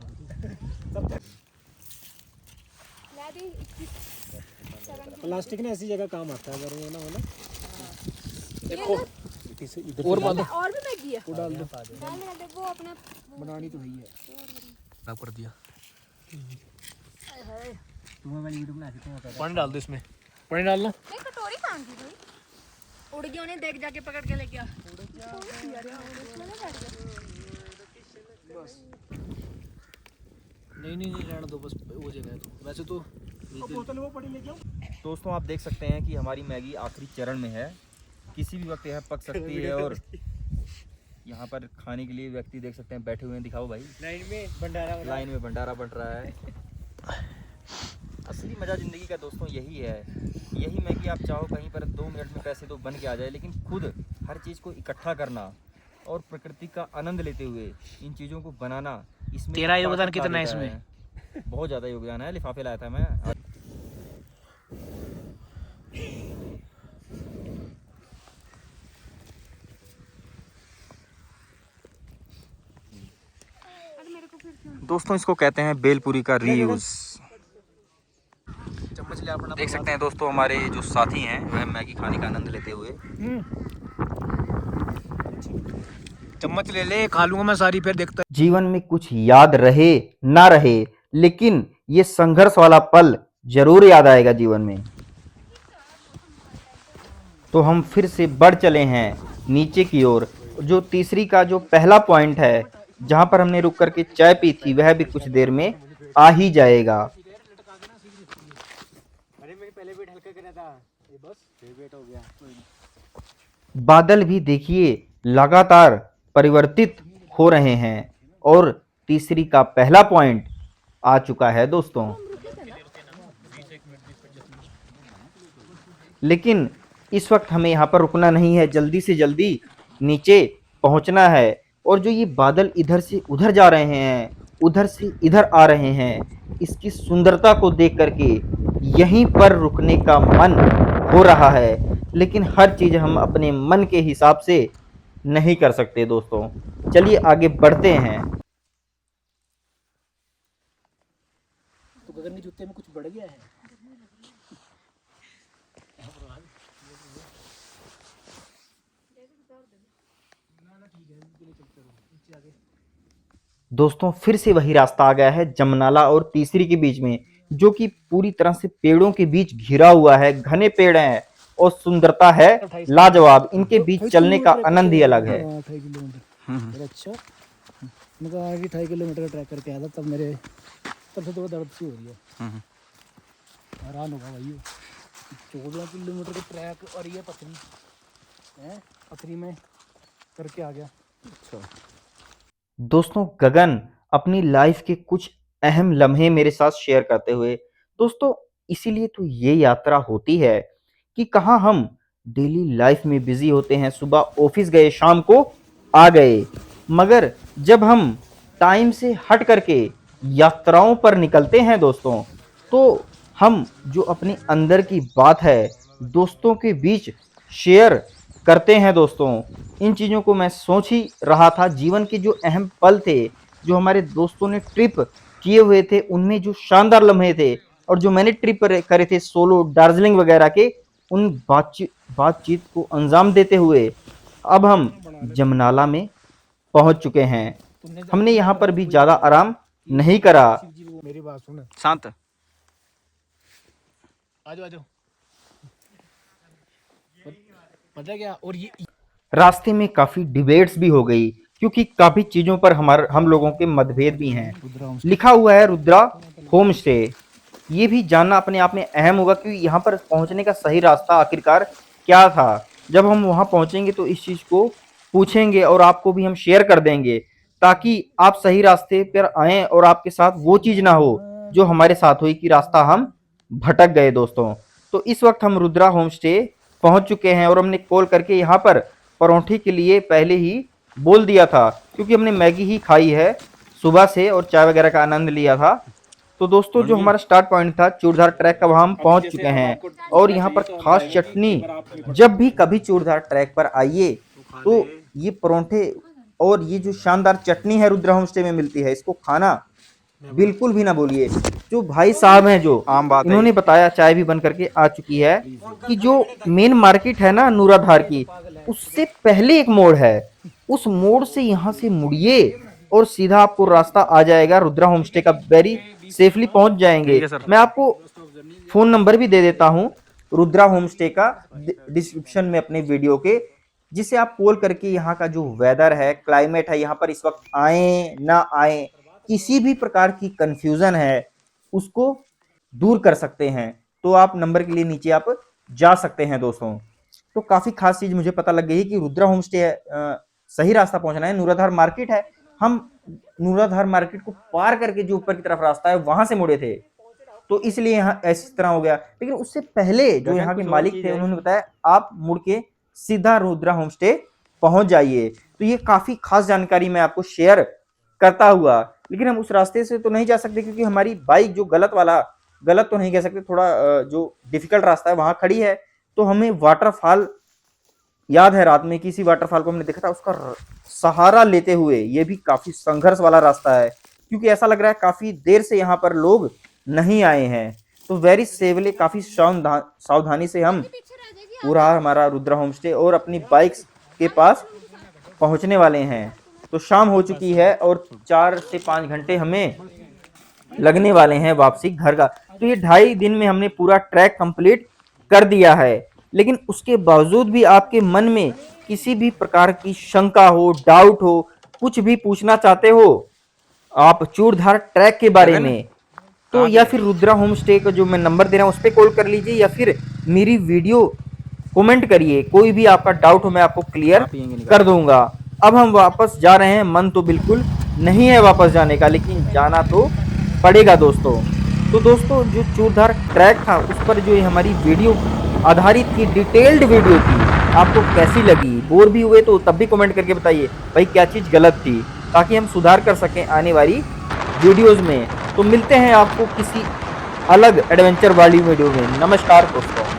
ला दी 21 प्लास्टिक ना ऐसी जगह काम आता है, अगर वो ना हो ना। देखो और बात और भी मैगी है। वो डाल दो। डाल दे वो अपना। बनानी तो है ही है। साफ कर दिया। तुम्हें मैंने वीडियो बना के तुम्हें पानी डाल दो इसमें, पानी डाल लो। ये कटोरी कहाँ की भाई? उड़ गया, उन्हें देख जाके पकड़ के ले गया। नहीं नहीं नहीं, रहने दो बस, वो जगह है तो वैसे तो बोतल वो पड़ी लेके आओ। दोस्तों आप देख सकते हैं कि हमारी मैगी आखिरी चरण में है, किसी भी वक्त यह पक सकती है। और यहाँ पर खाने के लिए व्यक्ति देख सकते हैं बैठे हुए हैं। दिखाओ भाई, लाइन में भंडारा बन रहा है। असली मज़ा ज़िंदगी का दोस्तों यही है। यही मैगी आप चाहो कहीं पर 2 मिनट में पैसे तो बन के आ जाए, लेकिन खुद हर चीज़ को इकट्ठा करना और प्रकृति का आनंद लेते हुए इन चीज़ों को बनाना, इसमें तेरा योगदान ताकत कितना है ला देता इसमें? बहुत ज़्यादा योगदान है। लिफाफे लाया था मैं। दोस्तों इसको कहते हैं बेलपुरी का रीयूज। चम्मच ले अपना। देख सकते हैं दोस्तों हमारे जो साथी हैं वह मैगी खाने का आनंद लेते हुए। चम्मच ले ले, खा लूंगा मैं सारी, फिर देखता। जीवन में कुछ याद रहे ना रहे, लेकिन ये संघर्ष वाला पल जरूर याद आएगा जीवन में। तो हम फिर से बढ़ चले हैं नीचे की ओर। जो तीसरी का जो पहला पॉइंट है जहां पर हमने रुक करके चाय पी थी वह भी कुछ देर में आ ही जाएगा। अरे मैंने पहले वेट हल्का करा था, ये बस फिर वेट हो गया। बादल भी देखिए लगातार परिवर्तित हो रहे हैं और तीसरी का पहला पॉइंट आ चुका है दोस्तों। लेकिन इस वक्त हमें यहाँ पर रुकना नहीं है, जल्दी से जल्दी नीचे पहुंचना है। और जो ये बादल इधर से उधर जा रहे हैं, उधर से इधर आ रहे हैं, इसकी सुंदरता को देख करके यहीं पर रुकने का मन हो रहा है। लेकिन हर चीज़ हम अपने मन के हिसाब से नहीं कर सकते दोस्तों। चलिए आगे बढ़ते हैं। तो गगन के जूते में कुछ बढ़ गया है। दोस्तों फिर से वही रास्ता आ गया है जमनाला और तीसरी के बीच में, जो कि पूरी तरह से पेड़ों के बीच घिरा हुआ है। घने पेड़ हैं और सुंदरता है लाजवाब। इनके बीच चलने का आनंद ही अलग है। 28 किलोमीटर। अच्छा, मैं कहा कि 28 किलोमीटर का ट्रैक करके आया था, तब मेरे तब से तो दर्द सी हो रही है। हैरान होगा भाई, 14 किलोमीटर का ट्रैक और ये पथरी है, पथरी में करके आ गया। अच्छा दोस्तों गगन अपनी लाइफ के कुछ अहम लम्हे मेरे साथ शेयर करते हुए, दोस्तों इसीलिए तो ये यात्रा होती है कि कहाँ हम डेली लाइफ में बिजी होते हैं, सुबह ऑफिस गए शाम को आ गए, मगर जब हम टाइम से हट करके यात्राओं पर निकलते हैं दोस्तों, तो हम जो अपने अंदर की बात है दोस्तों के बीच शेयर करते हैं दोस्तों। इन चीज़ों को मैं सोच ही रहा था। जीवन के जो अहम पल थे, जो हमारे दोस्तों ने ट्रिप किए हुए थे, उनमें जो शानदार लम्हे थे, और जो मैंने ट्रिप करे थे सोलो दार्जिलिंग वगैरह के, उन बातचीत को अंजाम देते हुए अब हम जमनाला में पहुंच चुके हैं। हमने यहाँ पर भी ज़्यादा आराम नहीं करा। मेरी बात सुन, शांत। आ जाओ। पता है क्या, और ये रास्ते में काफ़ी डिबेट्स भी हो गई, क्योंकि काफ़ी चीज़ों पर हम लोगों के मतभेद भी हैं। लिखा हुआ है रुद्रा होम स्टे। ये भी जानना अपने आप में अहम होगा कि यहाँ पर पहुँचने का सही रास्ता आखिरकार क्या था। जब हम वहाँ पहुँचेंगे तो इस चीज़ को पूछेंगे और आपको भी हम शेयर कर देंगे, ताकि आप सही रास्ते पर आएँ और आपके साथ वो चीज़ ना हो जो हमारे साथ हुई कि रास्ता हम भटक गए दोस्तों। तो इस वक्त हम रुद्रा होम स्टे पहुँच चुके हैं और हमने कॉल करके यहाँ पर परोठे के लिए पहले ही बोल दिया था, क्योंकि हमने मैगी ही खाई है सुबह से और चाय वगैरह का आनंद लिया था। तो दोस्तों जो हमारा स्टार्ट पॉइंट था चूड़धार ट्रैक का, वहाँ हम पहुँच चुके हैं। और यहाँ पर खास चटनी, जब भी कभी चूड़धार ट्रैक पर आइए तो ये परोठे और ये जो शानदार चटनी है रुद्रा होम स्टे में मिलती है, इसको खाना बिल्कुल भी ना बोलिए। जो भाई साहब हैं जो आम बात है। इन्होंने बताया, चाय भी बन करके आ चुकी है, कि जो मेन मार्केट है ना नूराधार की, उससे पहले एक मोड़ है, उस मोड़ से यहाँ से मुड़िए और सीधा आपको रास्ता आ जाएगा रुद्रा होम स्टे का। वेरी सेफली पहुंच जाएंगे। मैं आपको फोन नंबर भी दे देता हूँ रुद्रा होम स्टे का डिस्क्रिप्शन में अपने वीडियो के, जिसे आप कॉल करके यहाँ का जो वेदर है, क्लाइमेट है, यहाँ पर इस वक्त आए ना आए, किसी भी प्रकार की कंफ्यूजन है उसको दूर कर सकते हैं। तो आप नंबर के लिए नीचे आप जा सकते हैं दोस्तों। तो काफी खास चीज मुझे पता लग गई कि रुद्रा होम स्टे सही रास्ता पहुंचना है। नूराधार मार्केट है, हम नूराधार मार्केट को पार करके जो ऊपर की तरफ रास्ता है वहां से मुड़े थे, तो इसलिए यहाँ इस तरह हो गया। लेकिन उससे पहले जो यहाँ के मालिक थे उन्होंने बताया आप मुड़ के सीधा रुद्रा होम स्टे पहुंच जाइए। तो ये काफी खास जानकारी मैं आपको शेयर करता हुआ, लेकिन हम उस रास्ते से तो नहीं जा सकते क्योंकि हमारी बाइक जो गलत तो नहीं कह सकते, थोड़ा जो डिफिकल्ट रास्ता है वहां खड़ी है। तो हमें वाटरफॉल याद है, रात में किसी वाटरफॉल को हमने देखा था, उसका सहारा लेते हुए, ये भी काफी संघर्ष वाला रास्ता है क्योंकि ऐसा लग रहा है काफी देर से यहाँ पर लोग नहीं आए हैं। तो वेरी सेवली, काफी सावधानी से हम पूरा हमारा रुद्रा होम स्टे और अपनी बाइक्स के पास पहुंचने वाले हैं। तो शाम हो चुकी है और 4 से 5 घंटे हमें लगने वाले हैं वापसी घर का। तो ये 2.5 दिन में हमने पूरा ट्रैक कंप्लीट कर दिया है, लेकिन उसके बावजूद भी आपके मन में किसी भी प्रकार की शंका हो, डाउट हो, कुछ भी पूछना चाहते हो आप चूड़धार ट्रैक के बारे में, तो या फिर रुद्रा होम स्टे का जो मैं नंबर दे रहा हूँ उस पर कॉल कर लीजिए, या फिर मेरी वीडियो कमेंट करिए। कोई भी आपका डाउट हो मैं आपको क्लियर कर दूंगा। अब हम वापस जा रहे हैं, मन तो बिल्कुल नहीं है वापस जाने का, लेकिन जाना तो पड़ेगा दोस्तों। तो दोस्तों जो चूड़धार ट्रैक था उस पर जो ये हमारी वीडियो आधारित की डिटेल्ड वीडियो थी, आपको कैसी लगी? बोर भी हुए तो तब भी कमेंट करके बताइए भाई क्या चीज़ गलत थी, ताकि हम सुधार कर सकें आने वाली वीडियोज़ में। तो मिलते हैं आपको किसी अलग एडवेंचर वाली वीडियो में। नमस्कार दोस्तों।